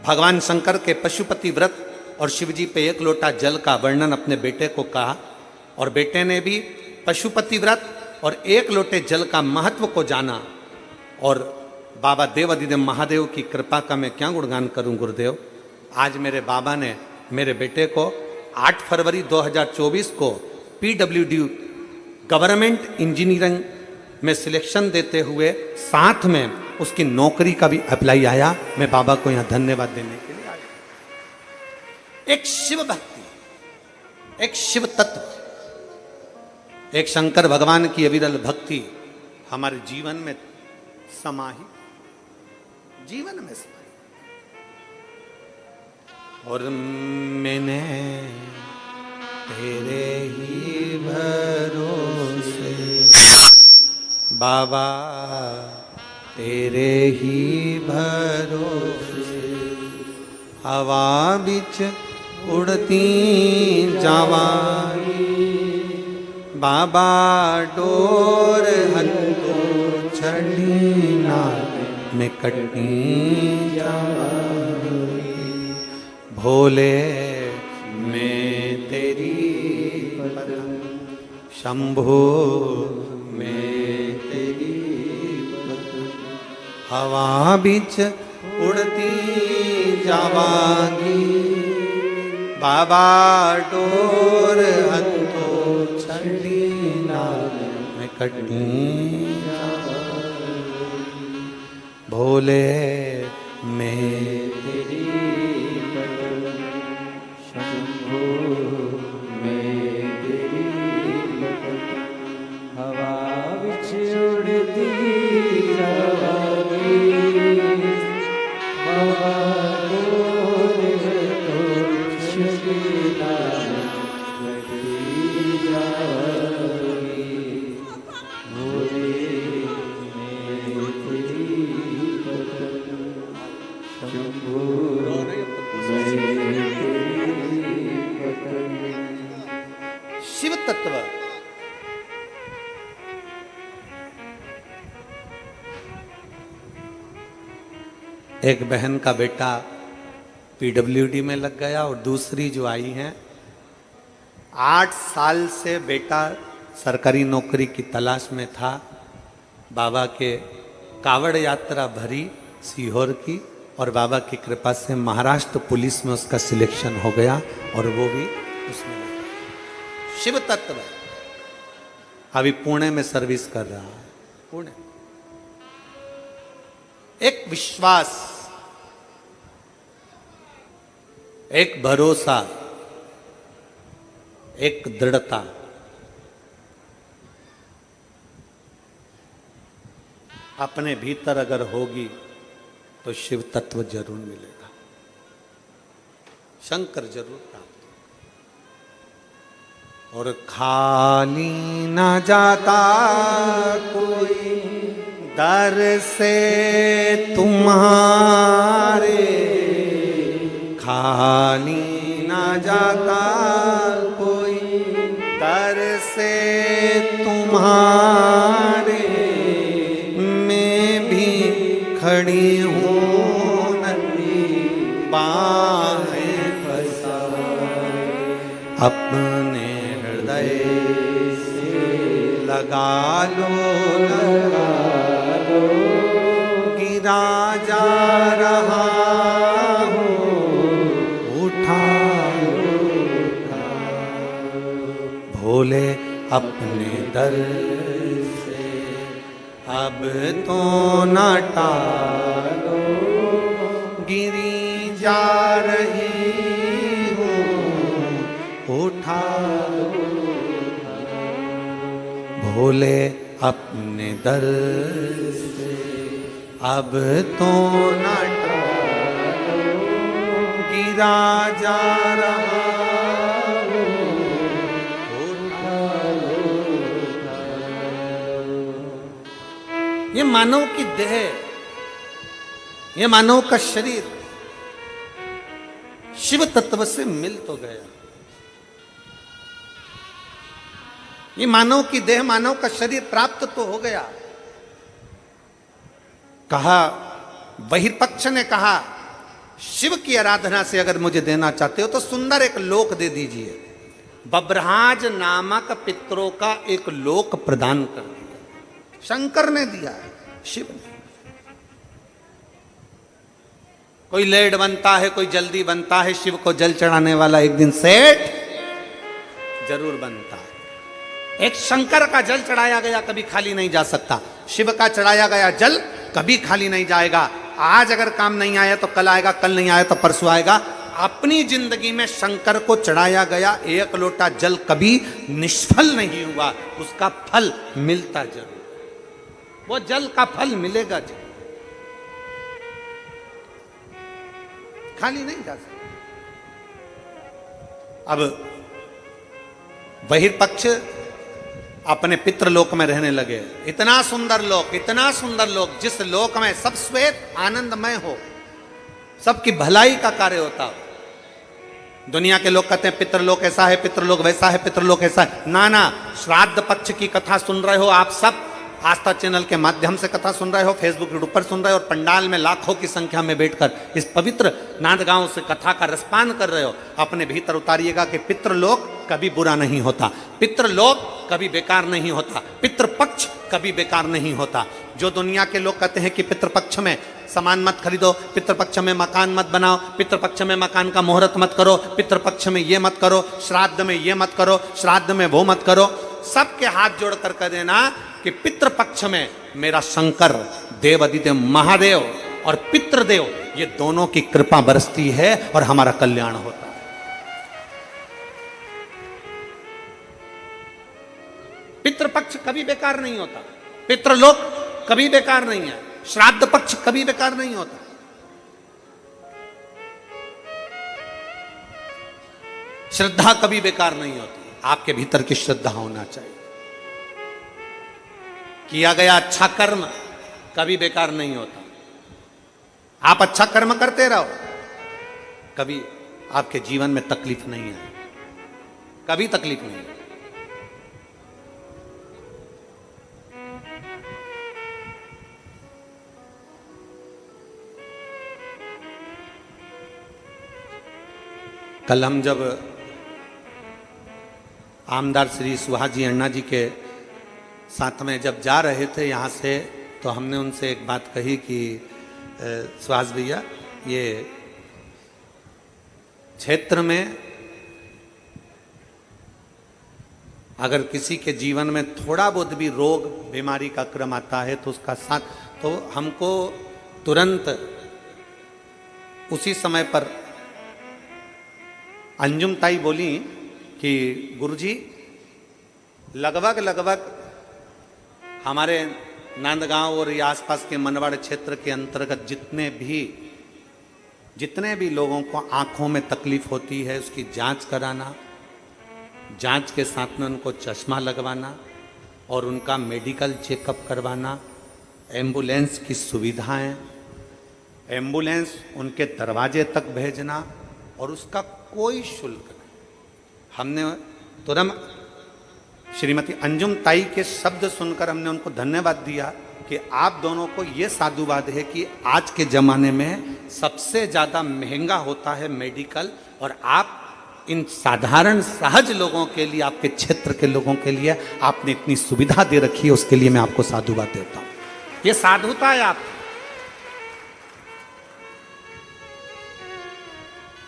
भगवान शंकर के पशुपति व्रत और शिवजी पे 1 लोटा जल का वर्णन अपने बेटे को कहा, और बेटे ने भी पशुपति व्रत और 1 लोटे जल का महत्व को जाना। और बाबा देव अधिदेव महादेव की कृपा का मैं क्या गुणगान करूं गुरुदेव। आज मेरे बाबा ने मेरे बेटे को 8 फरवरी 2024 को PWD गवर्नमेंट इंजीनियरिंग में सिलेक्शन देते हुए साथ में उसकी नौकरी का भी अप्लाई आया। मैं बाबा को यहां धन्यवाद देने के लिए आया। एक शिव भक्ति, एक शिव तत्व, एक शंकर भगवान की अविरल भक्ति हमारे जीवन में समाहित, जीवन में समाहित। और मैंने तेरे ही भरोसे बाबा, तेरे ही भरोसे हवा बिच उड़ती जावागी, बाबा डोर हल्को छड़ी ना में कटनी जावागी। भोले मैं तेरी पतंग, शंभो मैं तेरी पतंग, हवा बिच उड़ती जावागी, बाबा डोर हंतो छड़ी नाग में कटनी जावागी। भोले मैं तेरी पतंग, शंभो मैं तेरी पतंग, हवा बिच उड़ती जावागी, बाबा डोर हंतो छड़ी नाग में कटनी जावागी। भोले मैं तेरी पतंग, शंभो मैं तेरी पतंग। शिव तत्व एक बहन का बेटा PWD में लग गया और दूसरी जो आई हैं 8 साल से बेटा सरकारी नौकरी की तलाश में था। बाबा के कावड़ यात्रा भरी सीहोर की और बाबा की कृपा से महाराष्ट्र पुलिस में उसका सिलेक्शन हो गया और वो भी उसमें शिव तत्व अभी पुणे में सर्विस कर रहा है। पुणे एक विश्वास, एक भरोसा, एक दृढ़ता, अपने भीतर अगर होगी तो शिव तत्व जरूर मिलेगा, शंकर जरूर प्राप्त होगा। और खाली न जाता कोई दर से तुम्हारे, खाली न जाता कोई दर से तुम्हारे, मैं भी खड़ी हूँ नंदी बाहें फैलाए, अपने हृदय से लगा लो, गिरा जा रहा हूँ, उठा भोले अपने दर से अब तो न टालो, गिरी जा रही हूँ, उठा भोले अपने दर से अब तो न टालो, गिरा जा रहा ये मानव की देह, ये मानव का शरीर शिव तत्व से मिल तो गया। ये मानव की देह, मानव का शरीर प्राप्त तो हो गया। कहा, बहिर्पक्ष ने कहा, शिव की आराधना से अगर मुझे देना चाहते हो तो सुंदर एक लोक दे दीजिए। बब्रहाज नामक पितरों का एक लोक प्रदान कर दिया। शंकर ने दिया है, शिव ने। कोई लेट बनता है, कोई जल्दी बनता है, शिव को जल चढ़ाने वाला एक दिन सेठ जरूर बनता है। एक शंकर का जल चढ़ाया गया कभी खाली नहीं जा सकता, शिव का चढ़ाया गया जल कभी खाली नहीं जाएगा। आज अगर काम नहीं आया तो कल आएगा, कल नहीं आया तो परसों आएगा। अपनी जिंदगी में शंकर को चढ़ाया गया एक लोटा जल कभी निष्फल नहीं हुआ, उसका फल मिलता जरूर, वो जल का फल मिलेगा जी, खाली नहीं जा सकता। अब बहिर्पक्ष अपने पितृलोक में रहने लगे। इतना सुंदर लोक, इतना सुंदर लोक, जिस लोक में सब श्वेत आनंदमय हो, सबकी भलाई का कार्य होता हो। दुनिया के लोग कहते हैं पितृलोक ऐसा है, पितृलोक वैसा है, पितृलोक ऐसा है। ना, श्राद्ध पक्ष की कथा सुन रहे हो आप सब, आस्था चैनल के माध्यम से कथा सुन रहे हो, फेसबुक यूट्यूब पर सुन रहे हो, और पंडाल में लाखों की संख्या में बैठकर इस पवित्र नांदगांव से कथा का रसपान कर रहे हो। अपने भीतर उतारिएगा कि पितृलोक कभी बुरा नहीं होता, पितृलोक कभी बेकार नहीं होता, पितृपक्ष कभी बेकार नहीं होता। जो दुनिया के लोग कहते हैं कि पितृपक्ष में सामान मत खरीदो, पितृपक्ष में मकान मत बनाओ, पितृपक्ष में मकान का मुहूर्त मत करो, पितृपक्ष में ये मत करो, श्राद्ध में ये मत करो, श्राद्ध में वो मत करो, सबके हाथ जोड़ कर कह देना कि पितृपक्ष में मेरा शंकर देवादिदेव महादेव और पितृदेव, ये दोनों की कृपा बरसती है और हमारा कल्याण होता है। पितृपक्ष कभी बेकार नहीं होता, पितृलोक कभी बेकार नहीं है, श्राद्ध पक्ष कभी बेकार नहीं होता। श्रद्धा कभी बेकार नहीं होती, आपके भीतर की श्रद्धा होना चाहिए। किया गया अच्छा कर्म कभी बेकार नहीं होता। आप अच्छा कर्म करते रहो, कभी आपके जीवन में तकलीफ नहीं है, कभी तकलीफ नहीं है। कल हम जब आमदार श्री सुहाजी अण्णा जी के साथ में जब जा रहे थे यहाँ से, तो हमने उनसे एक बात कही कि सुहास भैया, ये क्षेत्र में अगर किसी के जीवन में थोड़ा बहुत भी रोग बीमारी का क्रम आता है तो उसका साथ, तो हमको तुरंत उसी समय पर अंजुम ताई बोली कि गुरुजी लगभग हमारे नांदगांव और ये आसपास के मनवाड़ क्षेत्र के अंतर्गत जितने भी लोगों को आंखों में तकलीफ होती है उसकी जांच कराना, जांच के साथ में उनको चश्मा लगवाना और उनका मेडिकल चेकअप करवाना, एम्बुलेंस की सुविधाएं, एम्बुलेंस उनके दरवाजे तक भेजना और उसका कोई शुल्क नहीं। हमने तुरंत श्रीमती अंजुम ताई के शब्द सुनकर हमने उनको धन्यवाद दिया कि आप दोनों को ये साधुवाद है कि आज के ज़माने में सबसे ज़्यादा महंगा होता है मेडिकल, और आप इन साधारण सहज लोगों के लिए, आपके क्षेत्र के लोगों के लिए आपने इतनी सुविधा दे रखी है, उसके लिए मैं आपको साधुवाद देता हूँ। ये साधुता है आप।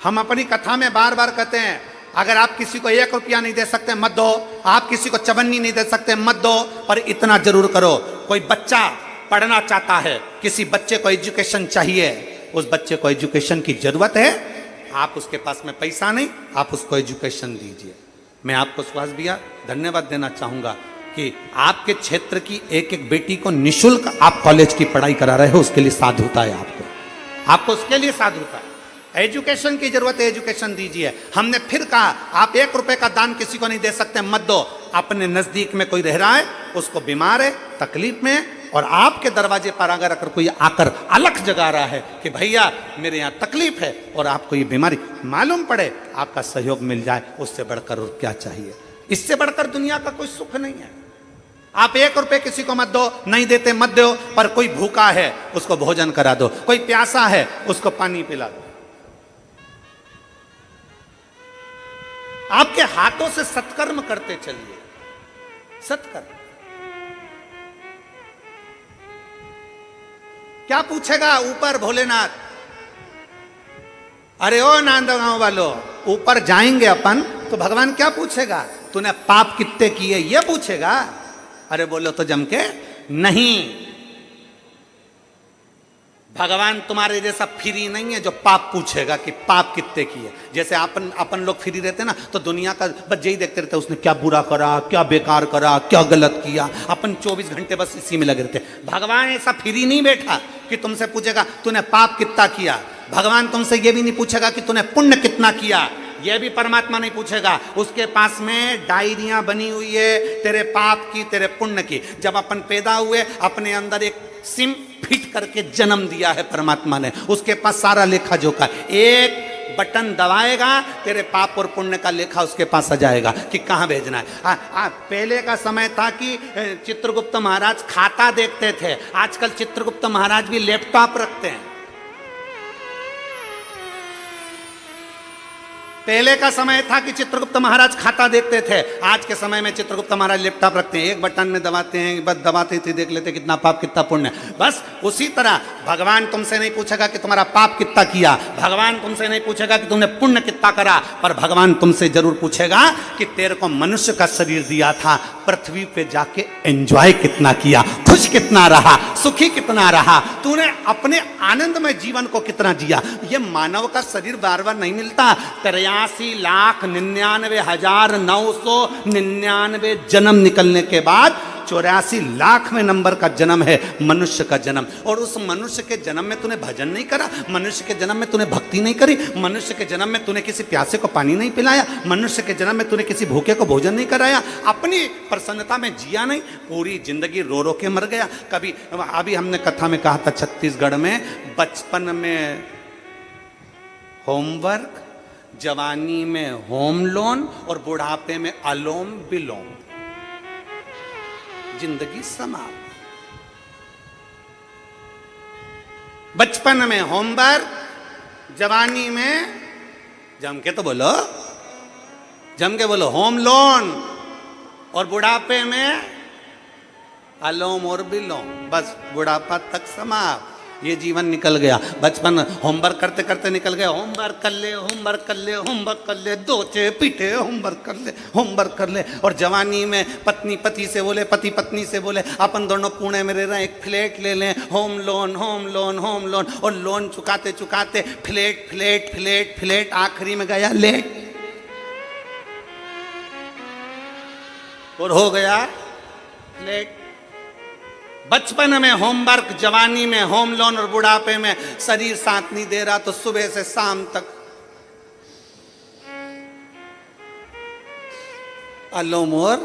हम अपनी कथा में बार बार कहते हैं अगर आप किसी को 1 रुपया नहीं दे सकते मत दो, आप किसी को चवन्नी नहीं दे सकते मत दो, पर इतना जरूर करो। कोई बच्चा पढ़ना चाहता है, किसी बच्चे को एजुकेशन चाहिए, उस बच्चे को एजुकेशन की जरूरत है, आप उसके पास में पैसा नहीं, आप उसको एजुकेशन दीजिए। मैं आपको सुभाष भैया धन्यवाद देना चाहूंगा कि आपके क्षेत्र की एक एक बेटी को निःशुल्क आप कॉलेज की पढ़ाई करा रहे हो, उसके लिए साधुता है आपको उसके लिए साधुता है। एजुकेशन की जरूरत है, एजुकेशन दीजिए। हमने फिर कहा आप 1 रुपए का दान किसी को नहीं दे सकते मत दो। अपने नजदीक में कोई रह रहा है, उसको बीमार है, तकलीफ में है, और आपके दरवाजे पर अगर कोई आकर अलख जगा रहा है कि भैया मेरे यहाँ तकलीफ है और आपको ये बीमारी मालूम पड़े, आपका सहयोग मिल जाए, उससे बढ़कर और क्या चाहिए। इससे बढ़कर दुनिया का कोई सुख नहीं है। आप 1 रुपए किसी को मत दो, नहीं देते मत दो, पर कोई भूखा है उसको भोजन करा दो, कोई प्यासा है उसको पानी पिला दो। आपके हाथों से सत्कर्म करते चलिए, सत्कर्म। क्या पूछेगा ऊपर भोलेनाथ? अरे ओ नांदगांव वालों, ऊपर जाएंगे अपन तो भगवान क्या पूछेगा? तूने पाप कितने किए ये पूछेगा? अरे बोलो तो जम के नहीं। भगवान तुम्हारे जैसा फ्री नहीं है जो पाप पूछेगा कि पाप कितने किए। जैसे अपन लोग फ्री रहते ना तो दुनिया का बस यही देखते रहते, उसने क्या बुरा करा, क्या बेकार करा, क्या गलत किया। अपन 24 घंटे बस इसी में लगे रहते। भगवान ऐसा फ्री नहीं बैठा कि तुमसे पूछेगा तूने पाप कितना किया। भगवान तुमसे ये भी नहीं पूछेगा कि तूने पुण्य कितना किया, यह भी परमात्मा नहीं पूछेगा। उसके पास में डायरियां बनी हुई है तेरे पाप की, तेरे पुण्य की। जब अपन पैदा हुए अपने अंदर एक सिम फिट करके जन्म दिया है परमात्मा ने, उसके पास सारा लेखा जोखा। एक बटन दबाएगा तेरे पाप और पुण्य का लेखा उसके पास आ जाएगा कि कहाँ भेजना है। पहले का समय था कि चित्रगुप्त महाराज खाता देखते थे, आजकल चित्रगुप्त महाराज भी लैपटॉप रखते हैं। पहले का समय था कि चित्रगुप्त महाराज खाता देखते थे, आज के समय में चित्रगुप्त महाराज लैपटॉप रखते हैं। एक बटन में दबाते हैं, बस दबाते थे देख लेते कितना पाप कितना पुण्य। बस उसी तरह भगवान तुमसे नहीं पूछेगा कि तुम्हारा पाप कितना किया, भगवान तुमसे नहीं पूछेगा कि तुमने पुण्य कितना करा, पर भगवान तुमसे जरूर पूछेगा कि तेरे को मनुष्य का शरीर दिया था, पृथ्वी पे जाके एंजॉय कितना किया, खुश कितना रहा, सुखी कितना रहा, तूने अपने आनंदमय जीवन को कितना जिया। ये मानव का शरीर बार बार नहीं मिलता। 83,99,999 जन्म निकलने के बाद 84,00,000वें नंबर का जन्म है मनुष्य का जन्म। और उस मनुष्य के जन्म में तूने भजन नहीं करा, मनुष्य के जन्म में तूने भक्ति नहीं करी, मनुष्य के जन्म में तूने किसी प्यासे को पानी नहीं पिलाया, मनुष्य के जन्म में तूने किसी भूखे को भोजन नहीं कराया, अपनी प्रसन्नता में जिया नहीं, पूरी जिंदगी रो रो के मर गया। कभी अभी हमने कथा में कहा था छत्तीसगढ़ में बचपन में होमवर्क, जवानी में होम लोन और बुढ़ापे में अलोम विलोम, जिंदगी समाप्त। बचपन में होमवर्क, जवानी में जम के बोलो होम लोन, और बुढ़ापे में अलोम और विलोम। बस बुढ़ापा तक समाप्त, ये जीवन निकल गया। बचपन होमवर्क करते करते निकल गया, होमवर्क कर ले, होमवर्क कर ले, होमवर्क कर ले, दोचे पीटे, होमवर्क कर ले, होमवर्क कर ले। और जवानी में पत्नी पति से बोले, पति पत्नी से बोले अपन दोनों पुणे में रह रहे हैं, एक फ्लैट ले लें, home loan home loan home loan, और लोन चुकाते चुकाते फ्लैट फ्लैट फ्लैट फ्लैट, आखिरी में गया लेट और हो गया फ्लैट। बचपन में होमवर्क, जवानी में होम लोन और बुढ़ापे में शरीर साथ नहीं दे रहा तो सुबह से शाम तक अलोमोर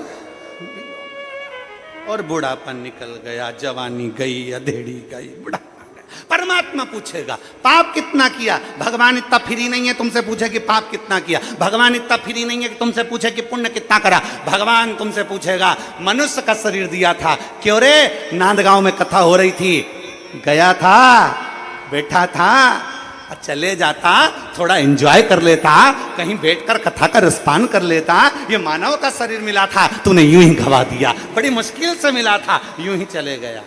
और बुढ़ापन निकल गया, जवानी गई, अधेड़ी गई, बुढ़ापा गया। परमात्मा पूछेगा पाप कितना किया? भगवान इतना फ्री नहीं है तुमसे पूछे कि पाप कितना किया। भगवान इतना फ्री नहीं है कि तुमसे पूछे कि पुण्य कितना करा। भगवान तुमसे पूछेगा मनुष्य का शरीर दिया था, क्यों रे? नांदगांव में कथा हो रही थी, गया था, बैठा था, चले जाता, थोड़ा एंजॉय कर लेता, कहीं बैठकर कथा का रसपान कर लेता। ये मानव का शरीर मिला था, तूने यूं ही गवा दिया, बड़ी मुश्किल से मिला था, यूं ही चले गया।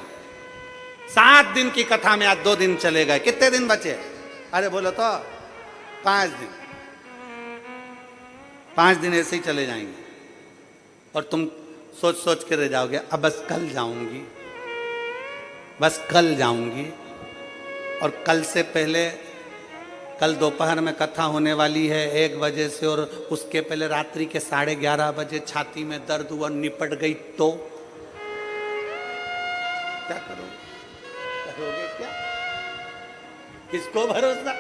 7 दिन की कथा में आज 2 दिन चले गए, कितने दिन बचे? अरे बोलो तो 5 दिन। 5 दिन ऐसे ही चले जाएंगे और तुम सोच सोच के रह जाओगे, अब बस कल जाऊंगी, बस कल जाऊंगी। और कल से पहले, कल दोपहर में कथा होने वाली है 1 बजे से, और उसके पहले रात्रि के 11:30 बजे छाती में दर्द हुआ, निपट गई तो क्या करोगे? करोगे क्या? किसको भरोसा?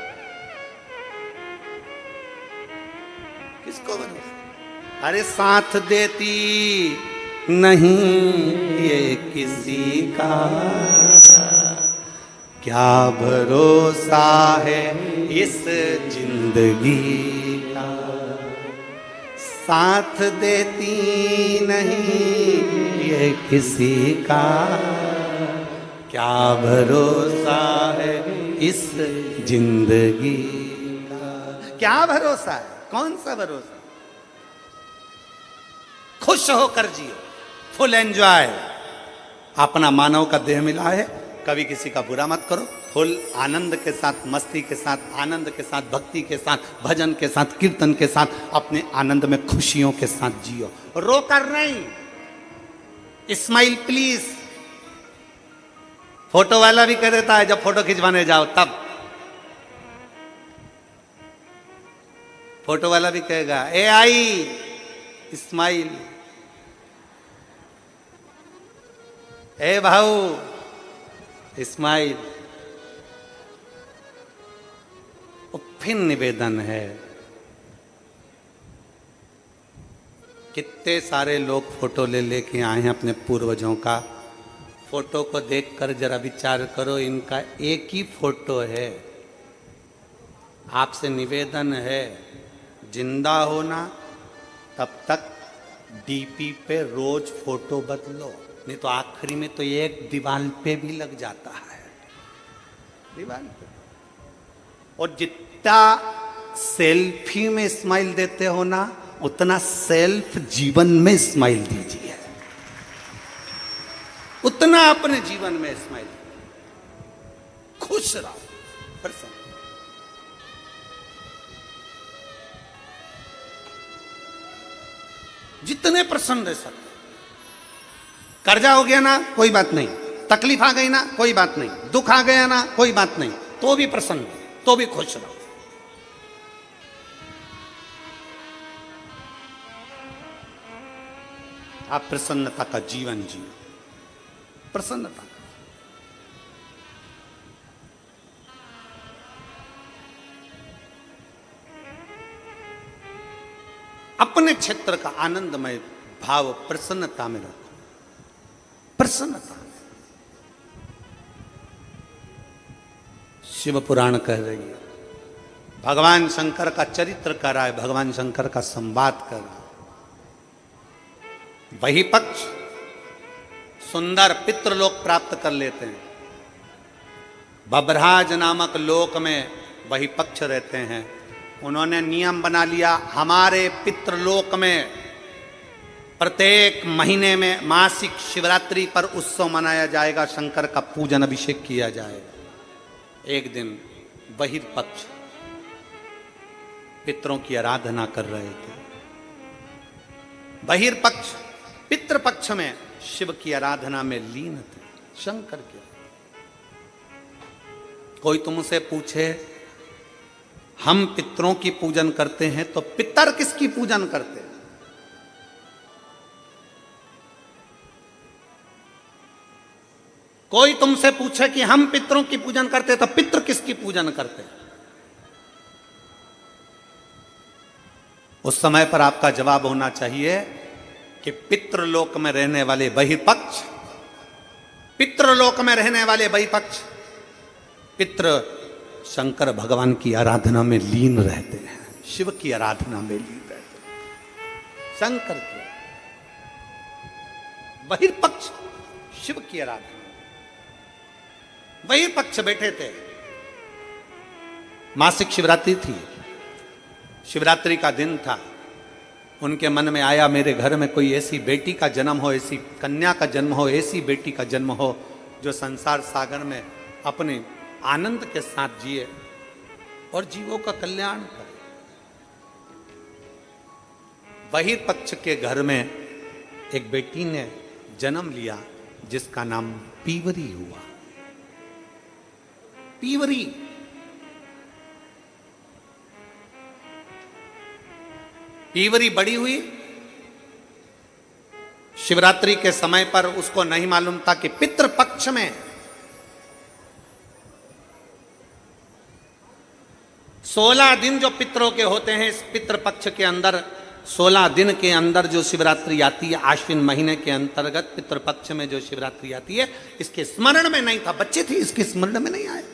किसको भरोसा? अरे साथ देती नहीं ये किसी का, क्या भरोसा है इस जिंदगी का। साथ देती नहीं ये किसी का, क्या भरोसा है इस जिंदगी का। क्या भरोसा है? कौन सा भरोसा? खुश होकर जियो, फुल एंजॉय। अपना मानव का देह मिला है, कभी किसी का बुरा मत करो, फुल आनंद के साथ, मस्ती के साथ, आनंद के साथ, भक्ति के साथ, भजन के साथ, कीर्तन के साथ, अपने आनंद में खुशियों के साथ जियो, रोकर नहीं। Smile please. फोटो वाला भी कह देता है जब फोटो खिंचवाने जाओ तब, फोटो वाला भी कहेगा ए आई स्माइल, ए भाऊ स्माइल। फिर निवेदन है, कितने सारे लोग फोटो ले लेके आए हैं अपने पूर्वजों का। फोटो को देखकर जरा विचार करो, इनका एक ही फोटो है। आपसे निवेदन है, जिंदा होना तब तक डीपी पे रोज फोटो बदलो, नहीं तो आखिरी में तो एक दीवार पे भी लग जाता है, दीवार पे। और जितना सेल्फी में स्माइल देते हो ना, उतना सेल्फ जीवन में स्माइल दीजिए, उतना अपने जीवन में स्माइल। खुश रहो, प्रसन्न। जितने प्रसन्न रह सकते। कर्जा हो गया ना, कोई बात नहीं। तकलीफ आ गई ना, कोई बात नहीं। दुख आ गया ना, कोई बात नहीं। तो भी प्रसन्न, तो भी खुश रहो। आप प्रसन्नता का जीवन जियो, प्रसन्नता। अपने क्षेत्र का आनंदमय भाव प्रसन्नता में रखो, प्रसन्नता। शिव पुराण कह रही है, भगवान शंकर का चरित्र कर रहा है, भगवान शंकर का संवाद कर रहा है। वही पक्ष सुंदर पितृलोक प्राप्त कर लेते हैं। बभराज नामक लोक में वही पक्ष रहते हैं। उन्होंने नियम बना लिया, हमारे पितृलोक में प्रत्येक महीने में मासिक शिवरात्रि पर उत्सव मनाया जाएगा, शंकर का पूजन अभिषेक किया जाएगा। एक दिन बहिर्पक्ष पितरों की आराधना कर रहे थे। बहिर्पक्ष पितृपक्ष में शिव की आराधना में लीन थे, शंकर के। कोई तुमसे पूछे हम पितरों की पूजन करते हैं, तो पितर किसकी पूजन करते हैं? कोई तुमसे पूछे कि हम पितरों की पूजन करते तो पितृ किसकी पूजन करते, उस समय पर आपका जवाब होना चाहिए कि पितृलोक में रहने वाले बहिर्पक्ष, पितृलोक में रहने वाले बहिर्पक्ष पितृ शंकर भगवान की आराधना में लीन रहते हैं, शिव की आराधना में लीन रहते हैं। शंकर की बहिर्पक्ष शिव की आराधना, बहिर्पक्ष बैठे थे। मासिक शिवरात्रि थी, शिवरात्रि का दिन था। उनके मन में आया मेरे घर में कोई ऐसी बेटी का जन्म हो, ऐसी कन्या का जन्म हो, ऐसी बेटी का जन्म हो जो संसार सागर में अपने आनंद के साथ जिए और जीवों का कल्याण करे। बहिर्पक्ष के घर में एक बेटी ने जन्म लिया जिसका नाम पीवरी हुआ। पीवरी पीवरी बड़ी हुई। शिवरात्रि के समय पर उसको नहीं मालूम था कि पितृपक्ष में 16 दिन जो पितरों के होते हैं, इस पितृपक्ष के अंदर 16 दिन के अंदर जो शिवरात्रि आती है, आश्विन महीने के अंतर्गत पितृपक्ष में जो शिवरात्रि आती है, इसके स्मरण में नहीं था। बच्चे थे, इसके स्मरण में नहीं आए,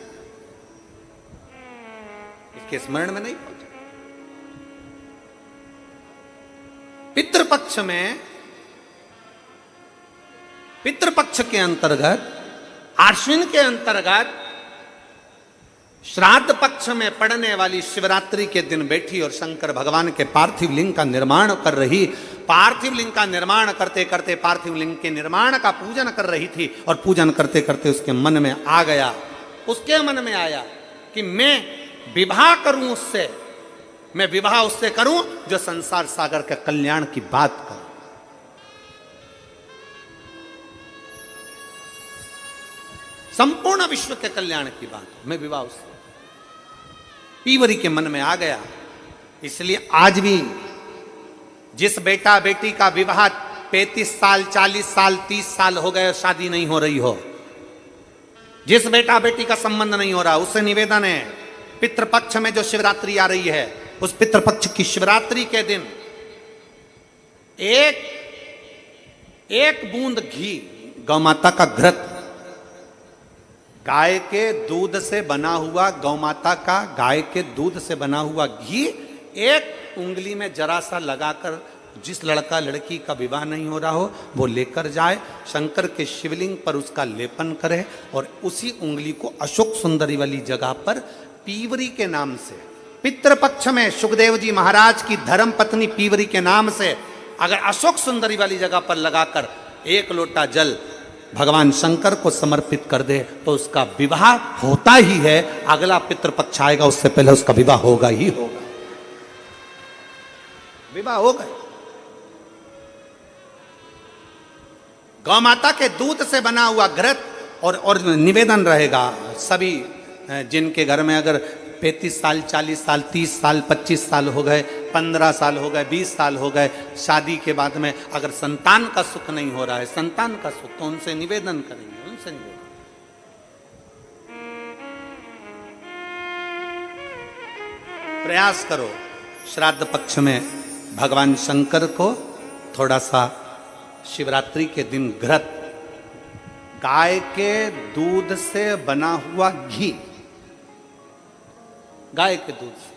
इसके स्मरण में नहीं पहुंचा। पितृपक्ष में, पितृपक्ष के अंतर्गत, आश्विन के अंतर्गत श्राद्ध पक्ष में पड़ने वाली शिवरात्रि के दिन बैठी और शंकर भगवान के पार्थिव लिंग का निर्माण कर रही। पार्थिव लिंग का निर्माण करते करते पार्थिव लिंग के निर्माण का पूजन कर रही थी और पूजन करते करते उसके मन में आ गया, उसके मन में आया कि मैं विवाह करूं उससे, मैं विवाह उससे करूं जो संसार सागर के कल्याण की बात करे। संपूर्ण विश्व के कल्याण की बात, मैं विवाह उससे। पीवरी के मन में आ गया। इसलिए आज भी जिस बेटा बेटी का विवाह 35 साल, 40 साल, 30 साल हो गए, शादी नहीं हो रही हो, जिस बेटा बेटी का संबंध नहीं हो रहा, उससे निवेदन है, पितृपक्ष में जो शिवरात्रि आ रही है, उस पितृपक्ष की शिवरात्रि के दिन एक बूंद घी, गौ माता का घृत, गाय के दूध से बना हुआ, गौ माता का गाय के दूध से बना हुआ घी एक उंगली में जरा सा लगाकर, जिस लड़का लड़की का विवाह नहीं हो रहा हो वो लेकर जाए, शंकर के शिवलिंग पर उसका लेपन करे और उसी उंगली को अशोक सुंदरी वाली जगह पर पीवरी के नाम से, पितृपक्ष में सुखदेव जी महाराज की धर्म पत्नी पीवरी के नाम से अगर अशोक सुंदरी वाली जगह पर लगाकर एक लोटा जल भगवान शंकर को समर्पित कर दे तो उसका विवाह होता ही है। अगला पितृपक्ष आएगा उससे पहले उसका विवाह होगा ही होगा, विवाह होगा। गौ माता के दूध से बना हुआ घृत और निवेदन रहेगा सभी जिनके घर में अगर 35 साल, 40 साल, 30 साल, 25 साल हो गए, 15 साल हो गए, 20 साल हो गए, शादी के बाद में अगर संतान का सुख नहीं हो रहा है, संतान का सुख, तो उनसे निवेदन करेंगे, उनसे निवेदन। प्रयास करो श्राद्ध पक्ष में भगवान शंकर को थोड़ा सा शिवरात्रि के दिन घृत, गाय के दूध से बना हुआ घी, गाय के दूध से,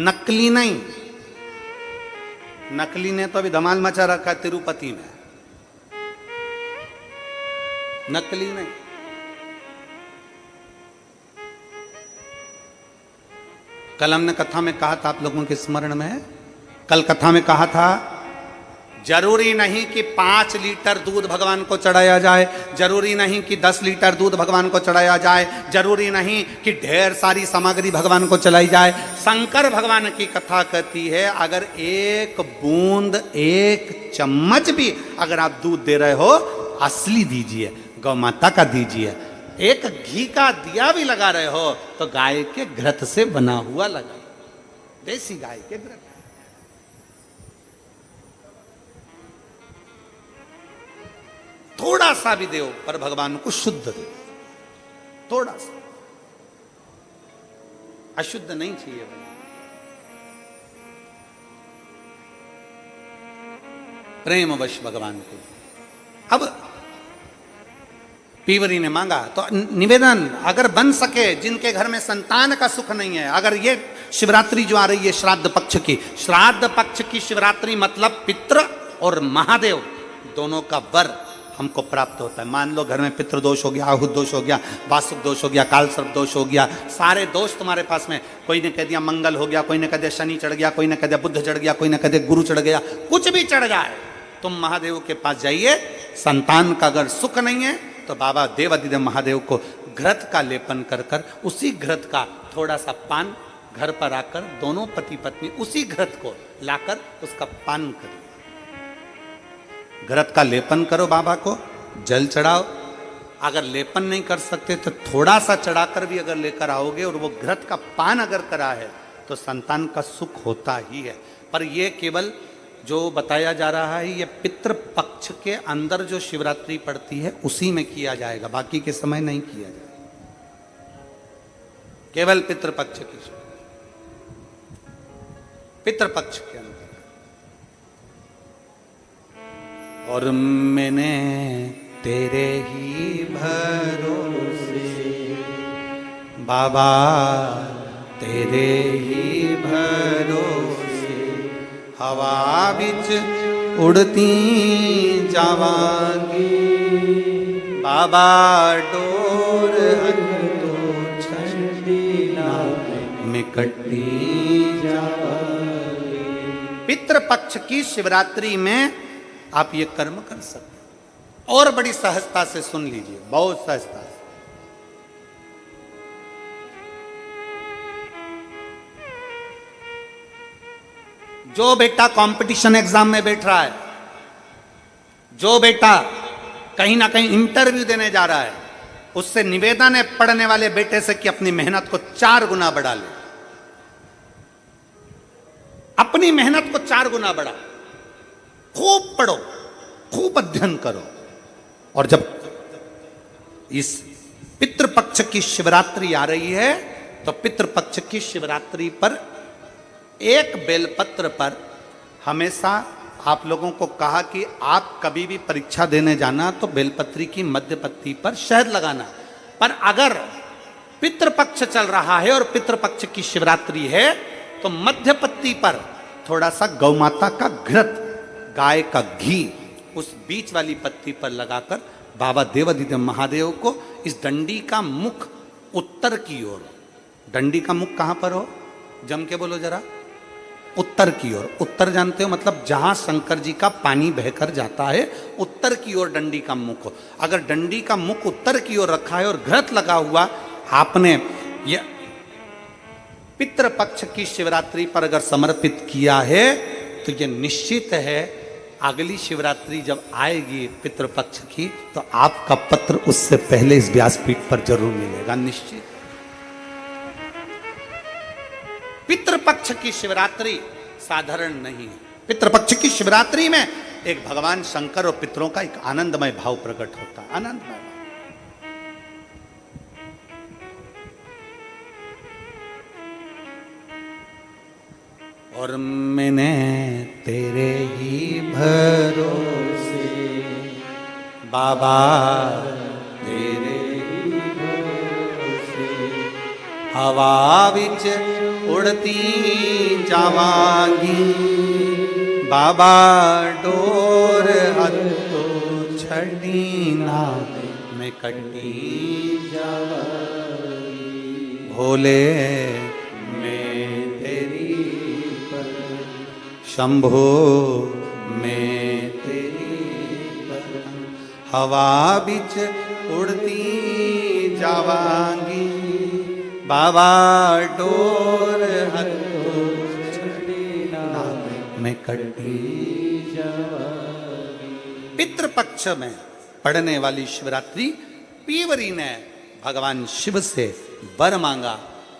नकली नहीं। नकली ने तो अभी धमाल मचा रखा है तिरुपति में, नकली नहीं। कल हमने कथा में कहा था, आप लोगों के स्मरण में है, कल कथा में कहा था जरूरी नहीं कि 5 लीटर दूध भगवान को चढ़ाया जाए, जरूरी नहीं कि 10 लीटर दूध भगवान को चढ़ाया जाए, जरूरी नहीं कि ढेर सारी सामग्री भगवान को चलाई जाए। शंकर भगवान की कथा कहती है अगर एक बूंद, एक चम्मच भी अगर आप दूध दे रहे हो, असली दीजिए, गौ माता का दीजिए। एक घी का दिया भी लगा रहे हो तो गाय के घृत से बना हुआ लगाइए, देसी गाय के घृत। थोड़ा सा भी दो पर भगवान को शुद्ध दे, थोड़ा सा, अशुद्ध नहीं चाहिए भाई। प्रेमवश भगवान को। अब पीवरी ने मांगा तो निवेदन अगर बन सके, जिनके घर में संतान का सुख नहीं है, अगर ये शिवरात्रि जो आ रही है श्राद्ध पक्ष की शिवरात्रि मतलब पितृ और महादेव दोनों का वर हमको प्राप्त होता है। मान लो घर में पितृदोष हो गया, आहुत दोष हो गया, वासुक दोष हो गया, काल सर्प दोष हो गया, सारे दोष तुम्हारे पास में, कोई ने कह दिया मंगल हो गया, कोई ने कह दिया शनि चढ़ गया, कोई ने कह दिया बुध चढ़ गया, कोई ने कह दिया गुरु चढ़ गया, कुछ भी चढ़ जाए, तुम महादेव के पास जाइए। संतान का अगर सुख नहीं है तो बाबा देवादिदेव महादेव को घृत का लेपन कर कर, उसी घृत का थोड़ा सा पान घर पर आकर दोनों पति पत्नी उसी घृत को लाकर उसका पान करो, घृत का लेपन करो, बाबा को जल चढ़ाओ। अगर लेपन नहीं कर सकते तो थोड़ा सा चढ़ाकर भी अगर लेकर आओगे और वो घृत का पान अगर करा है तो संतान का सुख होता ही है। पर ये केवल जो बताया जा रहा है ये पितृपक्ष के अंदर जो शिवरात्रि पड़ती है उसी में किया जाएगा, बाकी के समय नहीं किया जाएगा, केवल पितृपक्ष की, पितृपक्ष के अंदर। और मैंने तेरे ही भरोसे बाबा, तेरे ही भरोसे हवा बिच उड़ती जावांगी, बाबा डोर हंतो छंडीना में कट्टी जावांगी। पितृपक्ष की शिवरात्रि में आप ये कर्म कर सकते हैं। और बड़ी सहजता से सुन लीजिए, बहुत सहजता से। जो बेटा कंपटीशन एग्जाम में बैठ रहा है, जो बेटा कहीं ना कहीं इंटरव्यू देने जा रहा है, उससे निवेदन है पढ़ने वाले बेटे से कि अपनी मेहनत को 4 गुना बढ़ा ले, अपनी मेहनत को 4 गुना बढ़ा, खूब पढ़ो, खूब अध्ययन करो। और जब इस पितृपक्ष की शिवरात्रि आ रही है तो पितृपक्ष की शिवरात्रि पर एक बेलपत्र पर हमेशा आप लोगों को कहा कि आप कभी भी परीक्षा देने जाना तो बेलपत्री की मध्य पत्ती पर शहद लगाना। पर अगर पितृपक्ष चल रहा है और पितृपक्ष की शिवरात्रि है तो मध्य पत्ती पर थोड़ा सा गौमाता का घृत, गाय का घी उस बीच वाली पत्ती पर लगाकर बाबा देवादिदेव महादेव को इस डंडी का मुख उत्तर की ओर, डंडी का मुख कहां पर हो, जम के बोलो जरा, उत्तर की ओर। उत्तर जानते हो मतलब जहां शंकर जी का पानी बहकर जाता है उत्तर की ओर डंडी का मुख हो। अगर डंडी का मुख उत्तर की ओर रखा है और घृत लगा हुआ आपने ये पितृपक्ष की शिवरात्रि पर अगर समर्पित किया है तो ये निश्चित है अगली शिवरात्रि जब आएगी पितृपक्ष की तो आपका पत्र उससे पहले इस व्यासपीठ पर जरूर मिलेगा, निश्चित। पितृपक्ष की शिवरात्रि साधारण नहीं है। पितृपक्ष की शिवरात्रि में एक भगवान शंकर और पितरों का एक आनंदमय भाव प्रकट होता है, आनंदमय भाव। और मैंने तेरे ही भरोसे बाबा, तेरे ही भरोसे हवा बिच उड़ती जावांगी, बाबा डोर हत्तो छड़ीना में कट्टी जावांगी, भोले शंभो मैं तेरी हवा बिच उड़ती जावांगी, बाबा डोर हत्तो छड़ीना में कट्टी जावांगी। पितृपक्ष में पड़ने वाली शिवरात्रि पीवरी ने भगवान शिव से वर मांगा।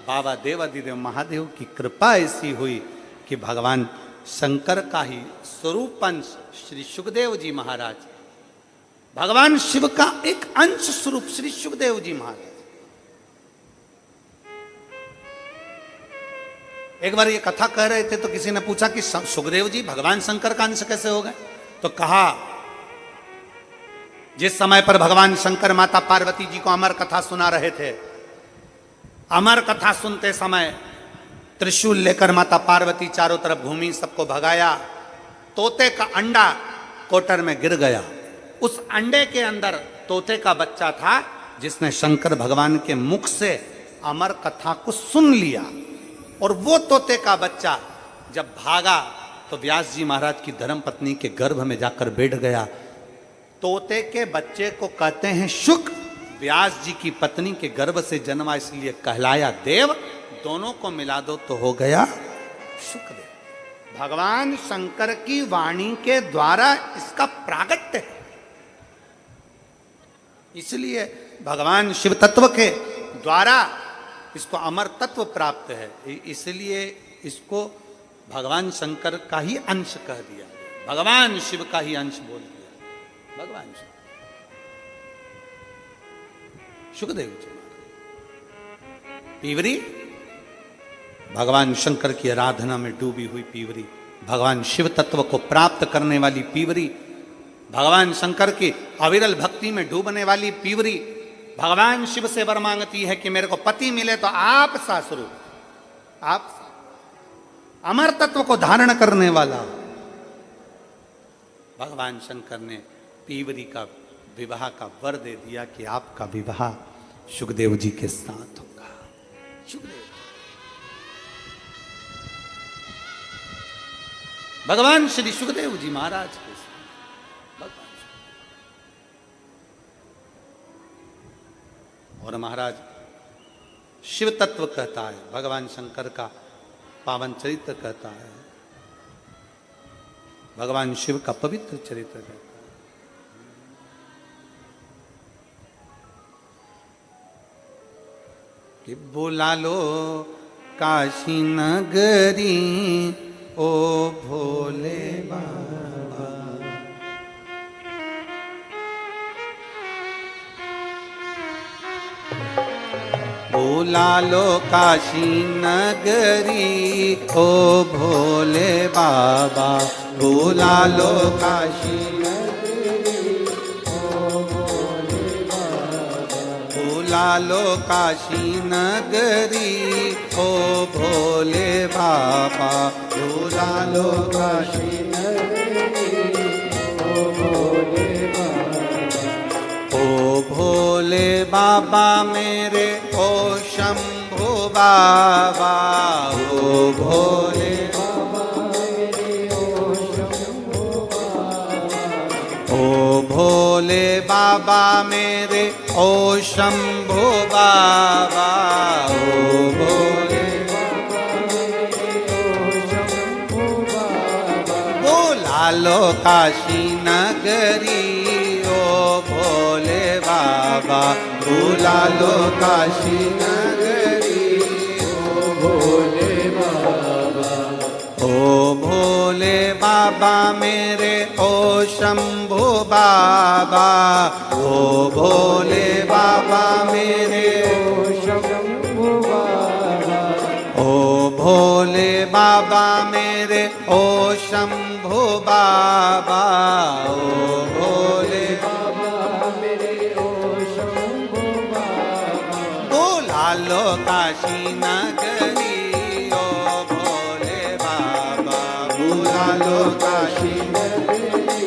बाबा देवादिदेव महादेव की कृपा ऐसी हुई कि भगवान शंकर का ही स्वरूप अंश श्री सुखदेव जी महाराज भगवान शिव का एक अंश स्वरूप श्री सुखदेव जी महाराज। एक बार ये कथा कह रहे थे तो किसी ने पूछा कि सुखदेव जी भगवान शंकर का अंश कैसे हो गए? तो कहा जिस समय पर भगवान शंकर माता पार्वती जी को अमर कथा सुना रहे थे, अमर कथा सुनते समय त्रिशूल लेकर माता पार्वती चारों तरफ घूमी, सबको भगाया। तोते का अंडा कोटर में गिर गया। उस अंडे के अंदर तोते का बच्चा था जिसने शंकर भगवान के मुख से अमर कथा को सुन लिया। और वो तोते का बच्चा जब भागा तो व्यास जी महाराज की धर्मपत्नी के गर्भ में जाकर बैठ गया। तोते के बच्चे को कहते हैं शुक। व्यास जी की पत्नी के गर्भ से जन्मा इसलिए कहलाया देव। दोनों को मिला दो तो हो गया शुकदेव। भगवान शंकर की वाणी के द्वारा इसका प्रागट्य है। इसलिए भगवान शिव तत्व के द्वारा इसको अमर तत्व प्राप्त है। इसलिए इसको भगवान शंकर का ही अंश कह दिया, भगवान शिव का ही अंश बोल दिया। भगवान शिव सुखदेव जी पीवरी भगवान शंकर की आराधना में डूबी हुई पीवरी, भगवान शिव तत्व को प्राप्त करने वाली पीवरी, भगवान शंकर की अविरल भक्ति में डूबने वाली पीवरी भगवान शिव से वर मांगती है कि मेरे को पति मिले तो आप सा स्वरूप, आप अमर तत्व को धारण करने वाला। भगवान शंकर ने पीवरी का विवाह का वर दे दिया कि आपका विवाह सुखदेव जी के साथ होगा। सुखदेव भगवान श्री सुखदेव जी महाराज के साथ भगवान। और महाराज शिव तत्व कहता है, भगवान शंकर का पावन चरित्र कहता है, भगवान शिव का पवित्र चरित्र कहता है। कि बुला लो काशी नगरी ओ भोले बाबा, बुला लो काशी नगरी ओ भोले बाबा, बुला लो काशी नगरी ओ भोले बाबा, बुला लो काशी नगरी ओ भोले बाबा, बुला लो काशी नगरी ओ भोले बाबा। ओ भोले बाबा मेरे ओ शंभु बाबा, ओ भोले बाबा मेरे ओ शंभु बाबा, ओ भोले बाबा मेरे ओ शंभु बाबा, ओ भोले बाबा मेरे ओ शंभु बाबा, बुला लो काशी नगरी ओ भोले बाबा, बुला लो काशी नगरी ओ भोले बाबा। ओ भोले बाबा मेरे ओ शंभु बाबा, ओ भोले बाबा मेरे ओ शंभु बाबा, ओ भोले बाबा मेरे ओ शंभु बाबा, ओ भोले बाबा मेरे ओ शंभु बाबा, बुला लो काशी नगरी ओ भोले बाबा, बुला लो काशी नगरी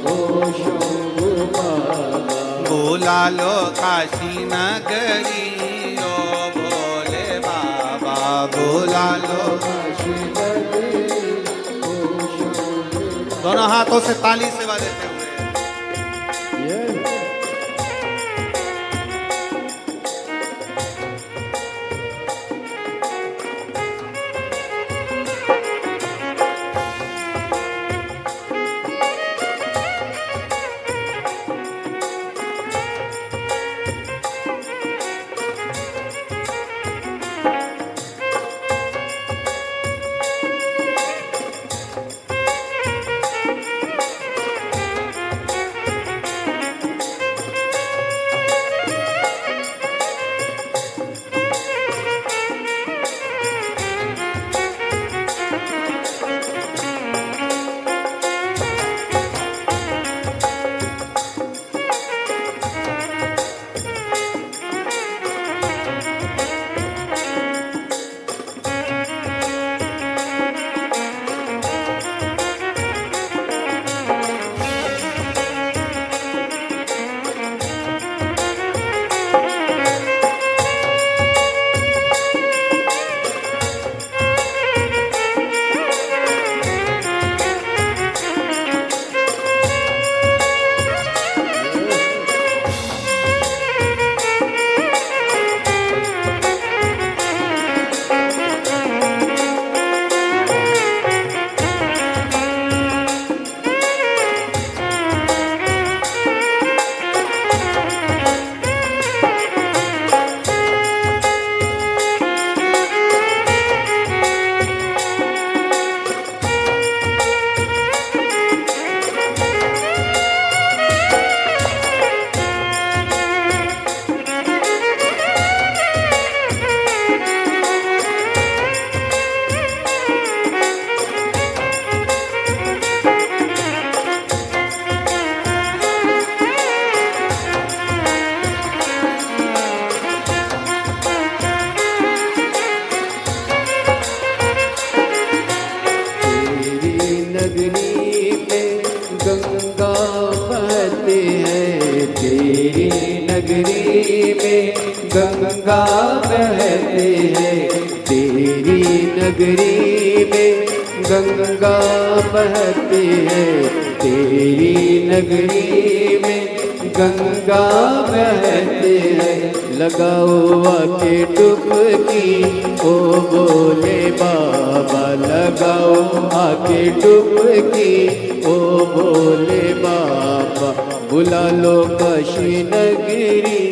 ओ शंभु बाबा, बुला लो काशी नगरी ओ भोले बाबा, बुला लो काशी नगरी ओ शंभु। दोनों हाथों से ताली सेवा देते हुए नगरी में गंगा बहती है, तेरी नगरी में गंगा बहती है, तेरी नगरी में गंगा बहती है, तेरी नगरी में गंगा बहती है। लगाओ आके डुबकी ओ बोले बाबा, लगाओ आके डुबकी ओ बोले बाबा, बुला लो काशी नगरी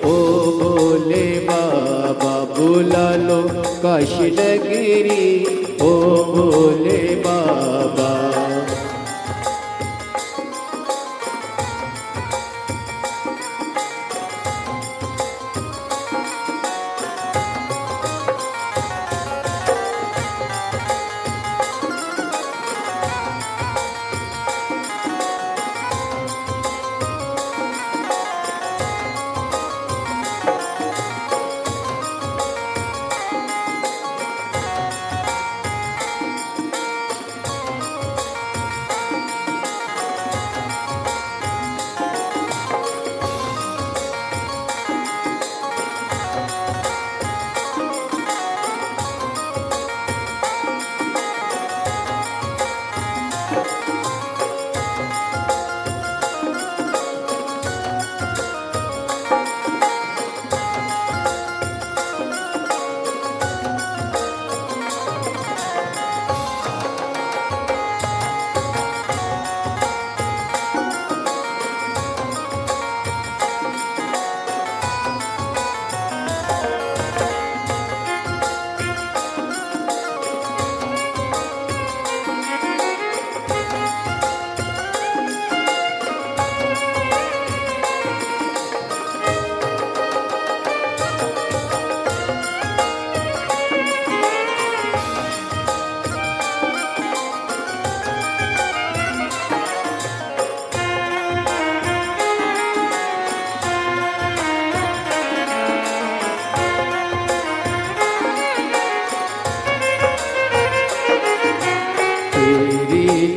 ओ बोले बाबा, बुला लो काशी नगरी ओ बोले बाबा।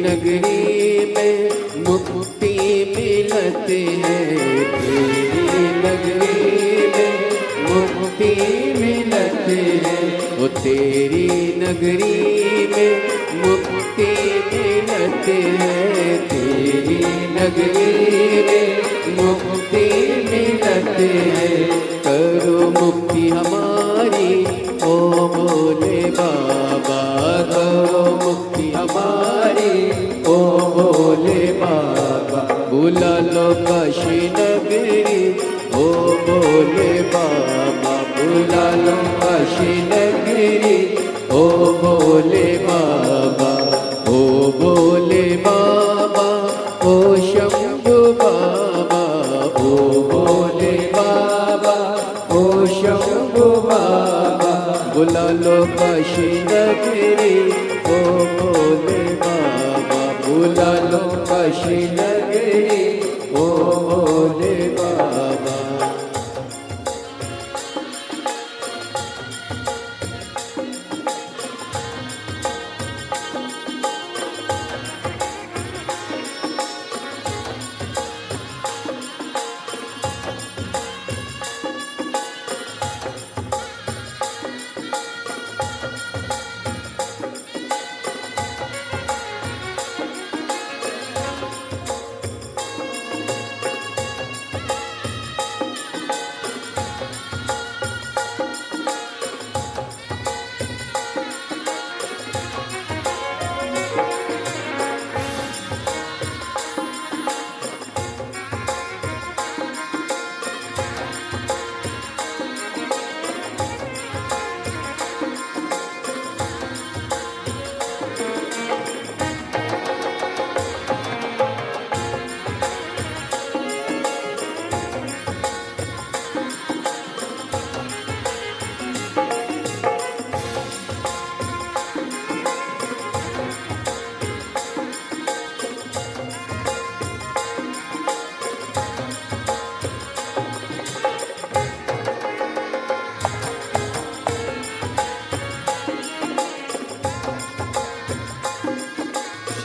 नगरी में मुक्ति मिलती है, तेरी नगरी में मुक्ति मिलती है, वो तेरी नगरी में मुक्ति मिलती है, तेरी नगरी में मुक्ति मिलती है। करो मुक्ति हमारी ओ बोले बाबा, करो मुक्ति हमारी ओ बोले बाबा, बुला लो काशी नगरी ओ बोले बाबा, बुला लो काशी नगरी ओ बोले बाबा। ओ बोले बाबा ओ शंभु बाबा, ओ बोले बाबा ओ शंभु बाबा, बुला लो काशी नगरी ओ बोले बाबा, बुला लो काशी नगरी ओ बोले बाबा।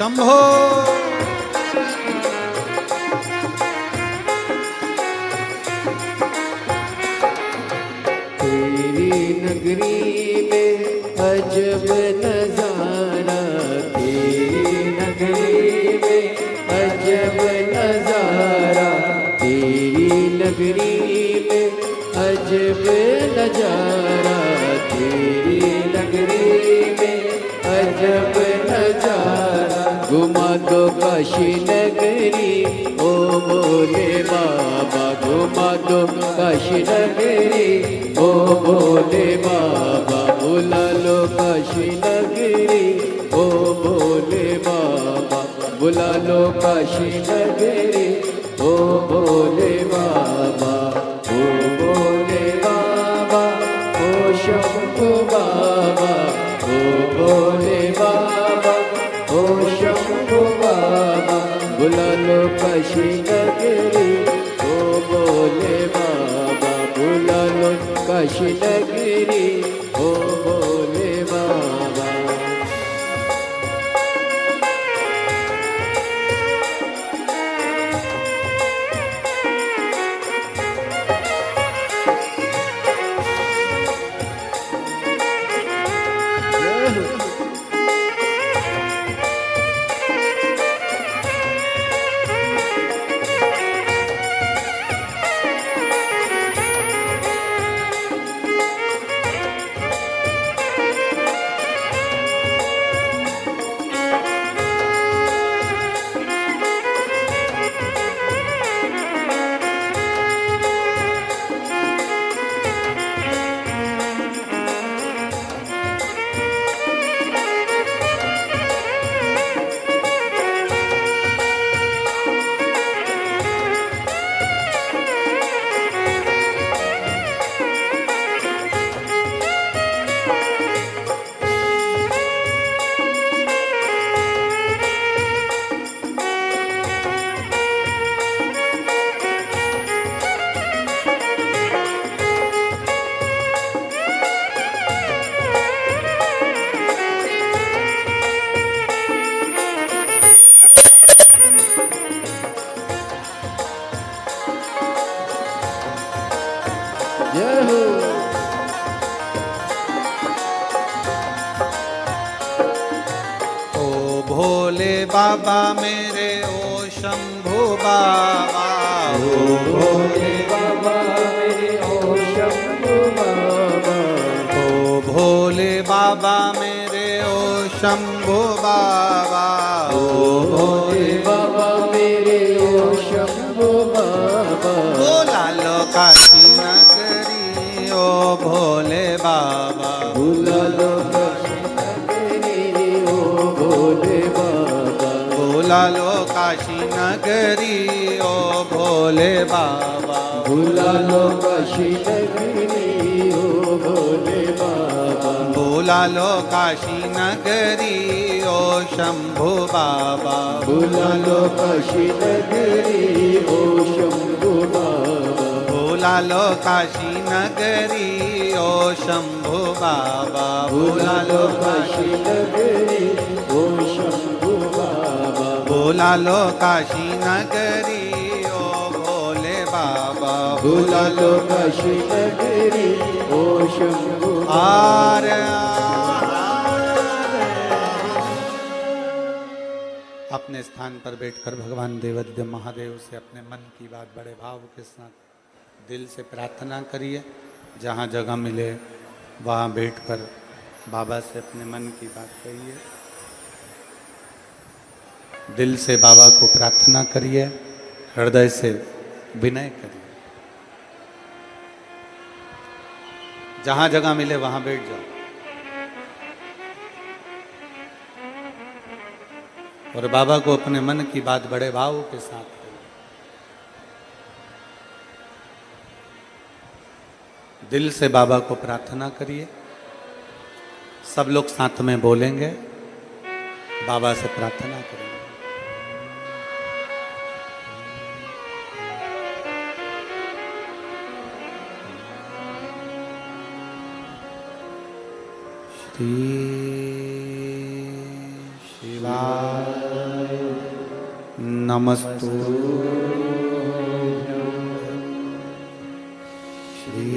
शंभो। तेरी नगरी में अजब नजारा, तेरी नगरी में अजब नजारा, तेरी नगरी में अजब नजारा, तेरी नगरी में अजब नजारा। घुमा दो काशी नगरी ओ भोले बाबा, घुमा दो काशी नगरी ओ भोले बाबा, बुला लो काशी नगरी ओ भोले बाबा, बुला लो काशी नगरी ओ भोले बाबा। ओ भोले बाबा ओ शंभू बाबा, ओ भोले बाबा ओ शंभू बाबा, बुला लो काशी नगरी ओ भोले बाबा, बुला लो काशी नगरी ओ भोले बाबा। भोले बाबा मेरे ओ शंभू बाबा, ओ भोले बाबा मेरे ओ शंभू बाबा, ओ भोले बाबा मेरे ओ शंभू बाबा, ओ भोले बाबा मेरे ओ शंभू बाबा। बुला लो काशी नगरी ओ भोले बाबा, बुला लो काशी नगरी ओ भोले बाबा, बुला लो काशी नगरी ओ भोले बाबा, बुला लो काशी नगरी ओ भोले बाबा, बुला लो काशी नगरी ओ शंभू बाबा, बुला लो काशी नगरी ओ शंभू बाबा, बुला लो काशी नगरी ओ शंभू बाबा, बुला लो काशी नगरी ओ शंभू बाबा, बुला लो काशी नगरी ओ भोले बाबा, बुला लो काशी नगरी ओ शंभू आर अपने स्थान पर बैठकर भगवान देवाधिदेव महादेव से अपने मन की बात बड़े भाव के साथ दिल से प्रार्थना करिए। जहाँ जगह मिले वहाँ बैठकर बाबा से अपने मन की बात कहिए। दिल से बाबा को प्रार्थना करिए, हृदय से विनय करिए। जहाँ जगह मिले वहाँ बैठ जाओ और बाबा को अपने मन की बात बड़े भाव के साथ कहिए। दिल से बाबा को प्रार्थना करिए। सब लोग साथ में बोलेंगे, बाबा से प्रार्थना करेंगे। श्री शिवाय नमस्तु श्री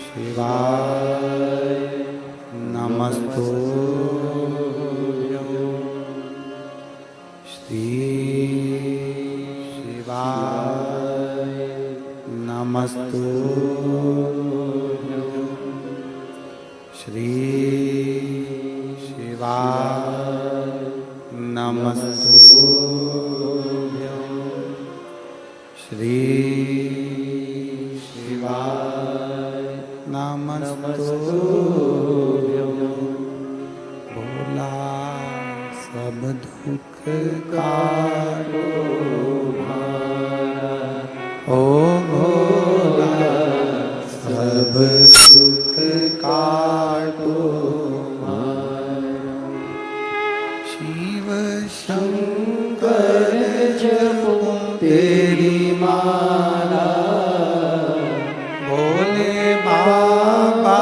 शिवाय नमस्तु श्री शिवाय नमस्तु श्री शिवाय नमस्तु श्री शिवाय नमस्तु भोला सब दुख काटो ओ भोला सब दुख काटो शिव शंकर जपो तेरी माला भोले बाबा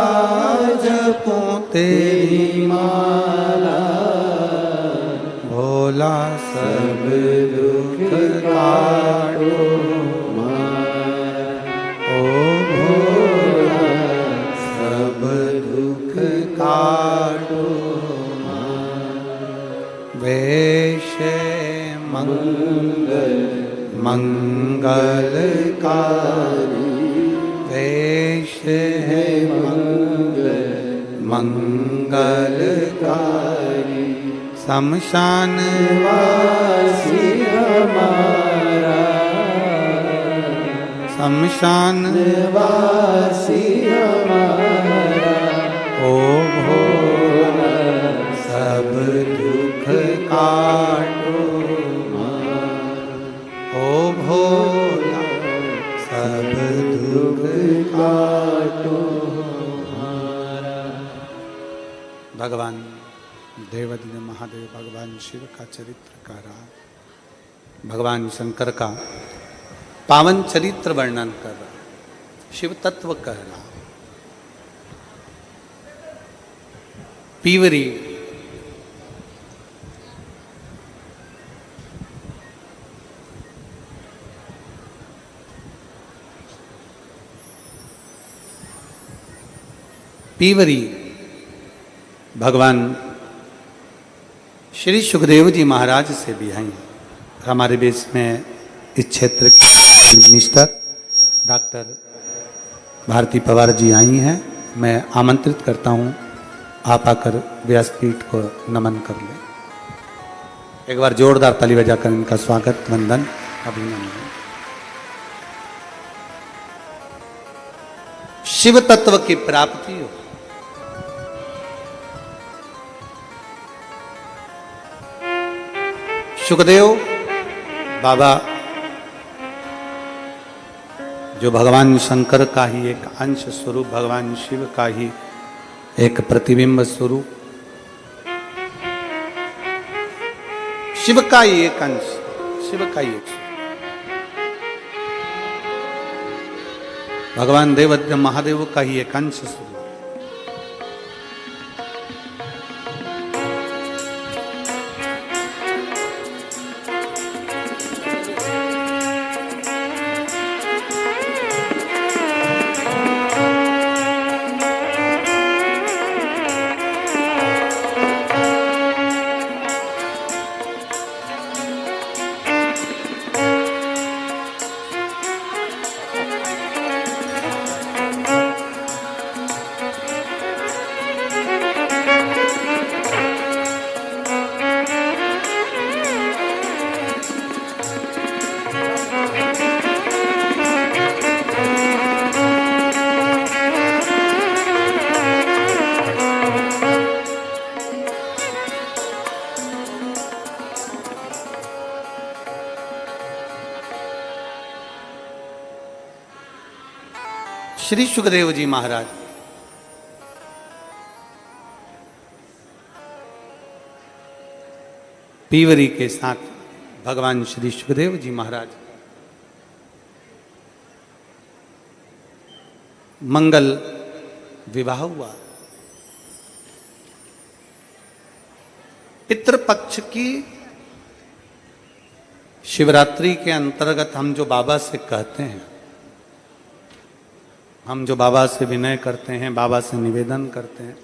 जपो तेरी माला भोला सब दुख काटो ओ भोला सब दुख काटो वैश्य मंगलकारी वैश्य है मंगलकारी शमशान वासी हमारा शमशान वासी हमारा ओ भोला सब दुख काटो ओ भोला सब दुख काटो भगवान देवदिन महादेव भगवान शिव का चरित्र कह रहा भगवान शंकर का पावन चरित्र वर्णन कर रहा शिव तत्व कह रहा पीवरी पीवरी भगवान श्री सुखदेव जी महाराज से भी हैं। हमारे देश में इस क्षेत्र के मिनिस्टर डॉक्टर भारती पवार जी आई हैं। मैं आमंत्रित करता हूं आप आकर व्यासपीठ को नमन कर लें। एक बार जोरदार ताली बजाकर इनका स्वागत वंदन अभिनंदन। शिव तत्व की प्राप्ति हो सुखदेव बाबा जो भगवान शंकर का ही एक अंश स्वरूप भगवान शिव का ही एक प्रतिबिंब स्वरूप शिव का ही एक अंश शिव का ही एक भगवान देवद्र महादेव का ही एक अंश स्वरूप श्री सुखदेव जी महाराज पीवरी के साथ भगवान श्री सुखदेव जी महाराज मंगल विवाह हुआ। पितृपक्ष की शिवरात्रि के अंतर्गत हम जो बाबा से कहते हैं, हम जो बाबा से विनय करते हैं, बाबा से निवेदन करते हैं,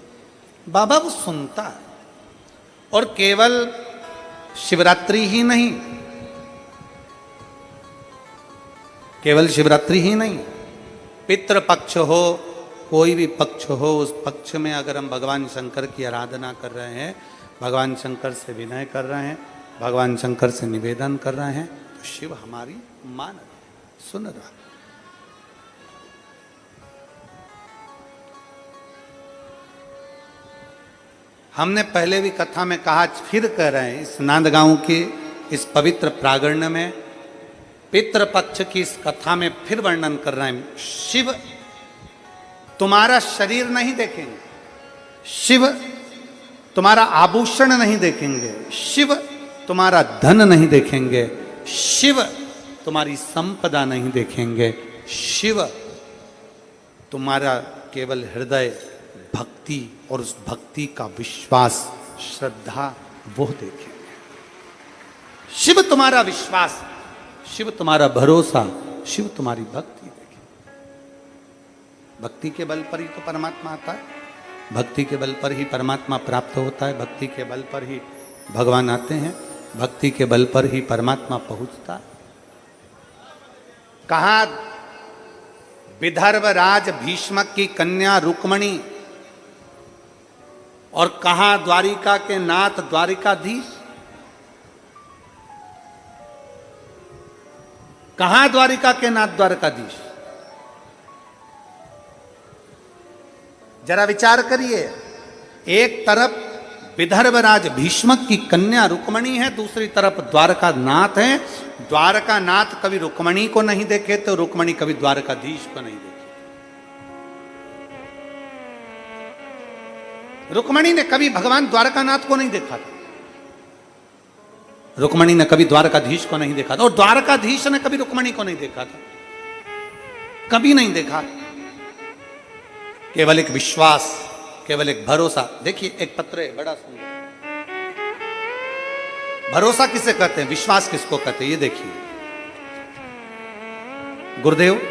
बाबा वो सुनता है। और केवल शिवरात्रि ही नहीं, केवल शिवरात्रि ही नहीं, पितृपक्ष हो, कोई भी पक्ष हो, उस पक्ष में अगर हम भगवान शंकर की आराधना कर रहे हैं, भगवान शंकर से विनय कर रहे हैं, भगवान शंकर से निवेदन कर रहे हैं, तो शिव हमारी मान रहा है, सुन रहा है। हमने पहले भी कथा में कहा, फिर कह रहे हैं, इस नांदगांव के इस पवित्र प्रांगण में पितृपक्ष की इस कथा में फिर वर्णन कर रहे हैं। शिव तुम्हारा शरीर नहीं देखेंगे, शिव तुम्हारा आभूषण नहीं देखेंगे, शिव तुम्हारा धन नहीं देखेंगे, शिव तुम्हारी संपदा नहीं देखेंगे, शिव तुम्हारा केवल हृदय भक्ति और उस भक्ति का विश्वास, श्रद्धा वो देखेंगे। शिव तुम्हारा विश्वास, शिव तुम्हारा भरोसा, शिव तुम्हारी भक्ति देखेंगे। भक्ति के बल पर ही तो परमात्मा आता है, भक्ति के बल पर ही परमात्मा प्राप्त होता है, भक्ति के बल पर ही भगवान आते हैं, भक्ति के बल पर ही परमात्मा पहुंचता है। कहा विदर्भ राज भीष्मक की कन्या रुक्मणी, और कहा द्वारिका के नाथ द्वारिकाधीश, कहां द्वारिका के नाथ द्वारकाधीश, जरा विचार करिए। एक तरफ विदर्भराज भीष्मक की कन्या रुक्मणी है, दूसरी तरफ द्वारका नाथ है। द्वारका नाथ कभी रुक्मणी को नहीं देखे तो रुक्मणी कभी द्वारकाधीश को नहीं देखे। रुक्मणी ने कभी भगवान द्वारकानाथ को नहीं देखा था, रुक्मणी ने कभी द्वारकाधीश को नहीं देखा था, और द्वारकाधीश ने कभी रुक्मणी को नहीं देखा था, कभी नहीं देखा। केवल एक विश्वास, केवल एक भरोसा। देखिए एक पत्र है बड़ा सुंदर। भरोसा किसे कहते हैं, विश्वास किसको कहते हैं, ये देखिए। गुरुदेव,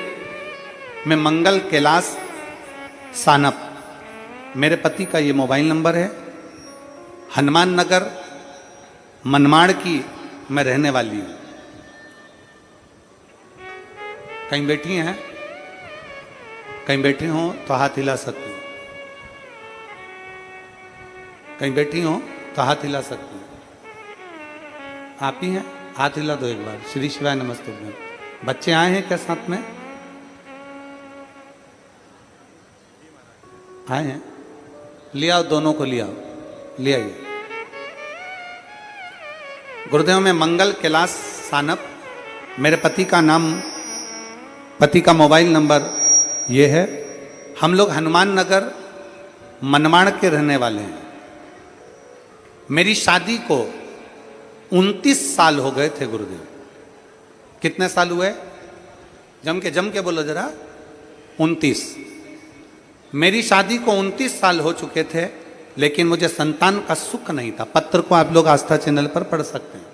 मैं मंगल कैलाश सानप, मेरे पति का ये मोबाइल नंबर है, हनुमान नगर मनमाड़ की मैं रहने वाली हूं। कहीं बैठी हैं, कहीं बैठी हो तो हाथ हिला सकती हूं, कहीं बैठी हो तो हाथ हिला सकती हूं। आप ही हैं, हाथ हिला दो एक बार। श्री शिवाय नमस्ते। बच्चे आए हैं क्या साथ में? आए हैं, ले आओ, दोनों को ले आओ, ले आइए। गुरुदेव में मंगल कैलाश सानप, मेरे पति का नाम, पति का मोबाइल नंबर ये है। हम लोग हनुमान नगर मनमाड़ के रहने वाले हैं। मेरी शादी को 29 साल हो गए थे गुरुदेव। कितने साल हुए? जम के बोलो जरा। 29। मेरी शादी को 29 साल हो चुके थे, लेकिन मुझे संतान का सुख नहीं था। पत्र को आप लोग आस्था चैनल पर पढ़ सकते हैं।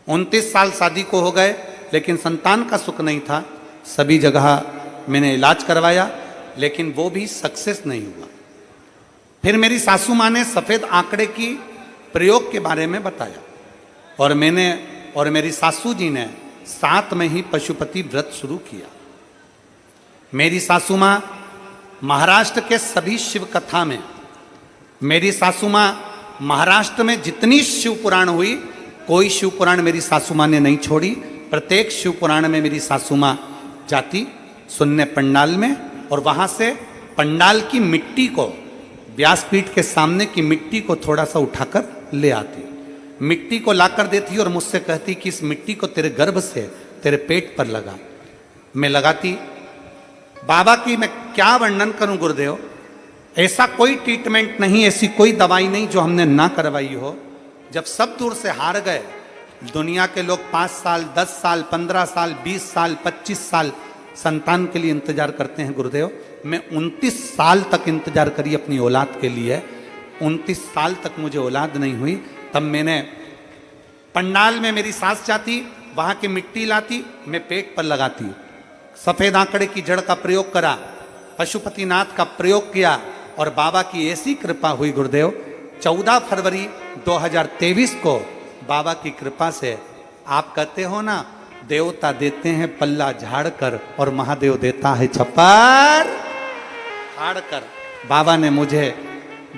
29 साल शादी को हो गए, लेकिन संतान का सुख नहीं था। सभी जगह मैंने इलाज करवाया, लेकिन वो भी सक्सेस नहीं हुआ। फिर मेरी सासू माँ ने सफ़ेद आंकड़े की प्रयोग के बारे में बताया, और मैंने और मेरी सासू जी ने साथ में ही पशुपति व्रत शुरू किया। मेरी सासू माँ महाराष्ट्र के सभी शिव कथा में, मेरी सासू माँ महाराष्ट्र में जितनी शिव पुराण हुई, कोई शिव पुराण मेरी सासू माँ ने नहीं छोड़ी। प्रत्येक शिव पुराण में मेरी सासू माँ जाती सुनने पंडाल में, और वहाँ से पंडाल की मिट्टी को, व्यासपीठ के सामने की मिट्टी को थोड़ा सा उठाकर ले आती, मिट्टी को लाकर देती और मुझसे कहती कि इस मिट्टी को तेरे गर्भ से तेरे पेट पर लगा। मैं लगाती। बाबा की मैं क्या वर्णन करूं गुरुदेव, ऐसा कोई ट्रीटमेंट नहीं, ऐसी कोई दवाई नहीं जो हमने ना करवाई हो। जब सब दूर से हार गए, दुनिया के लोग 5 साल, 10 साल, 15 साल, 20 साल, 25 साल संतान के लिए इंतजार करते हैं गुरुदेव। मैं 29 साल तक इंतजार करी अपनी औलाद के लिए। 29 साल तक मुझे औलाद नहीं हुई। तब मैंने पंडाल में मेरी सास जाती, वहां की मिट्टी लाती, मैं पेट पर लगाती, सफेद आंकड़े की जड़ का प्रयोग करा, पशुपतिनाथ का प्रयोग किया और बाबा की ऐसी कृपा हुई गुरुदेव, 14 फरवरी 2023 को बाबा की कृपा से, आप कहते हो ना देवता देते हैं पल्ला झाड़ कर और महादेव देता है छप्पर फाड़ कर। बाबा ने मुझे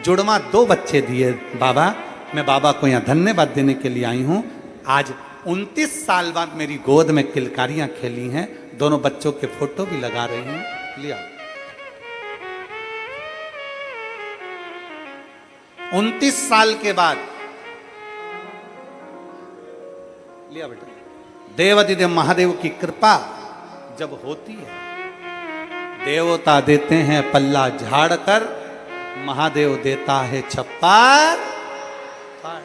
जुड़वा 2 बच्चे दिए। बाबा, मैं बाबा को यहाँ धन्यवाद देने के लिए आई हूँ। आज 29 साल बाद मेरी गोद में किलकारियां खेली हैं। दोनों बच्चों के फोटो भी लगा रही हूँ, लिया। 29 साल के बाद लिया बेटा। देवाधिदेव महादेव की कृपा जब होती है, देवता देते हैं पल्ला झाड़ कर, महादेव देता है छप्पर फाड़।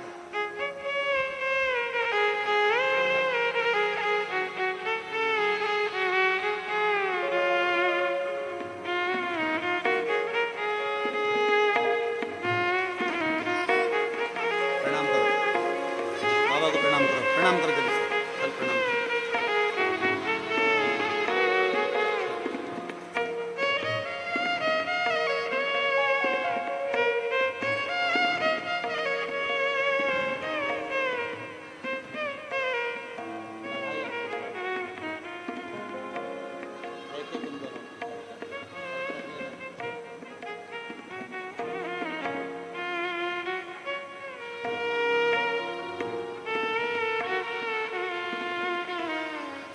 प्रणाम करो बाबा को, प्रणाम करो, प्रणाम करो जल्दी से, चल प्रणाम करो।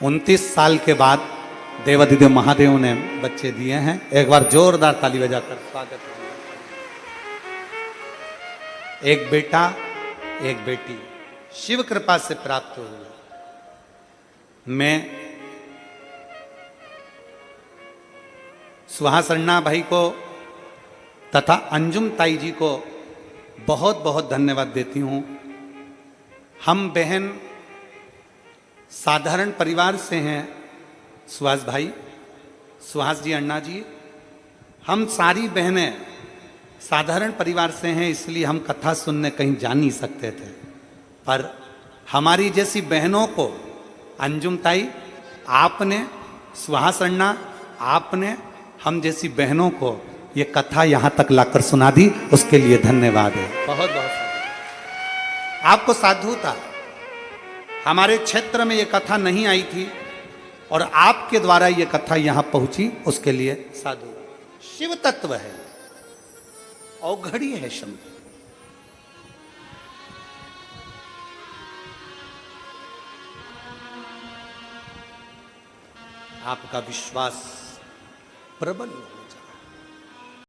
उनतीस साल के बाद देवाधिदेव महादेव ने बच्चे दिए हैं। एक बार जोरदार ताली बजाकर स्वागत करें। एक बेटा, एक बेटी शिव कृपा से प्राप्त हुए। मैं सुहासन्ना भाई को तथा अंजुम ताई जी को बहुत बहुत धन्यवाद देती हूं। हम बहन साधारण परिवार से हैं। सुहास भाई, सुहास जी, अन्ना जी, हम सारी बहनें साधारण परिवार से हैं, इसलिए हम कथा सुनने कहीं जा नहीं सकते थे। पर हमारी जैसी बहनों को अंजुम ताई आपने, सुहास अन्ना आपने हम जैसी बहनों को ये कथा यहां तक लाकर सुना दी, उसके लिए धन्यवाद है। बहुत बहुत आपको साधुता, हमारे क्षेत्र में ये कथा नहीं आई थी और आपके द्वारा ये कथा यहां पहुंची, उसके लिए साधु। शिव तत्व है, औघड़ी है शंभु। आपका विश्वास प्रबल होना चाहिए।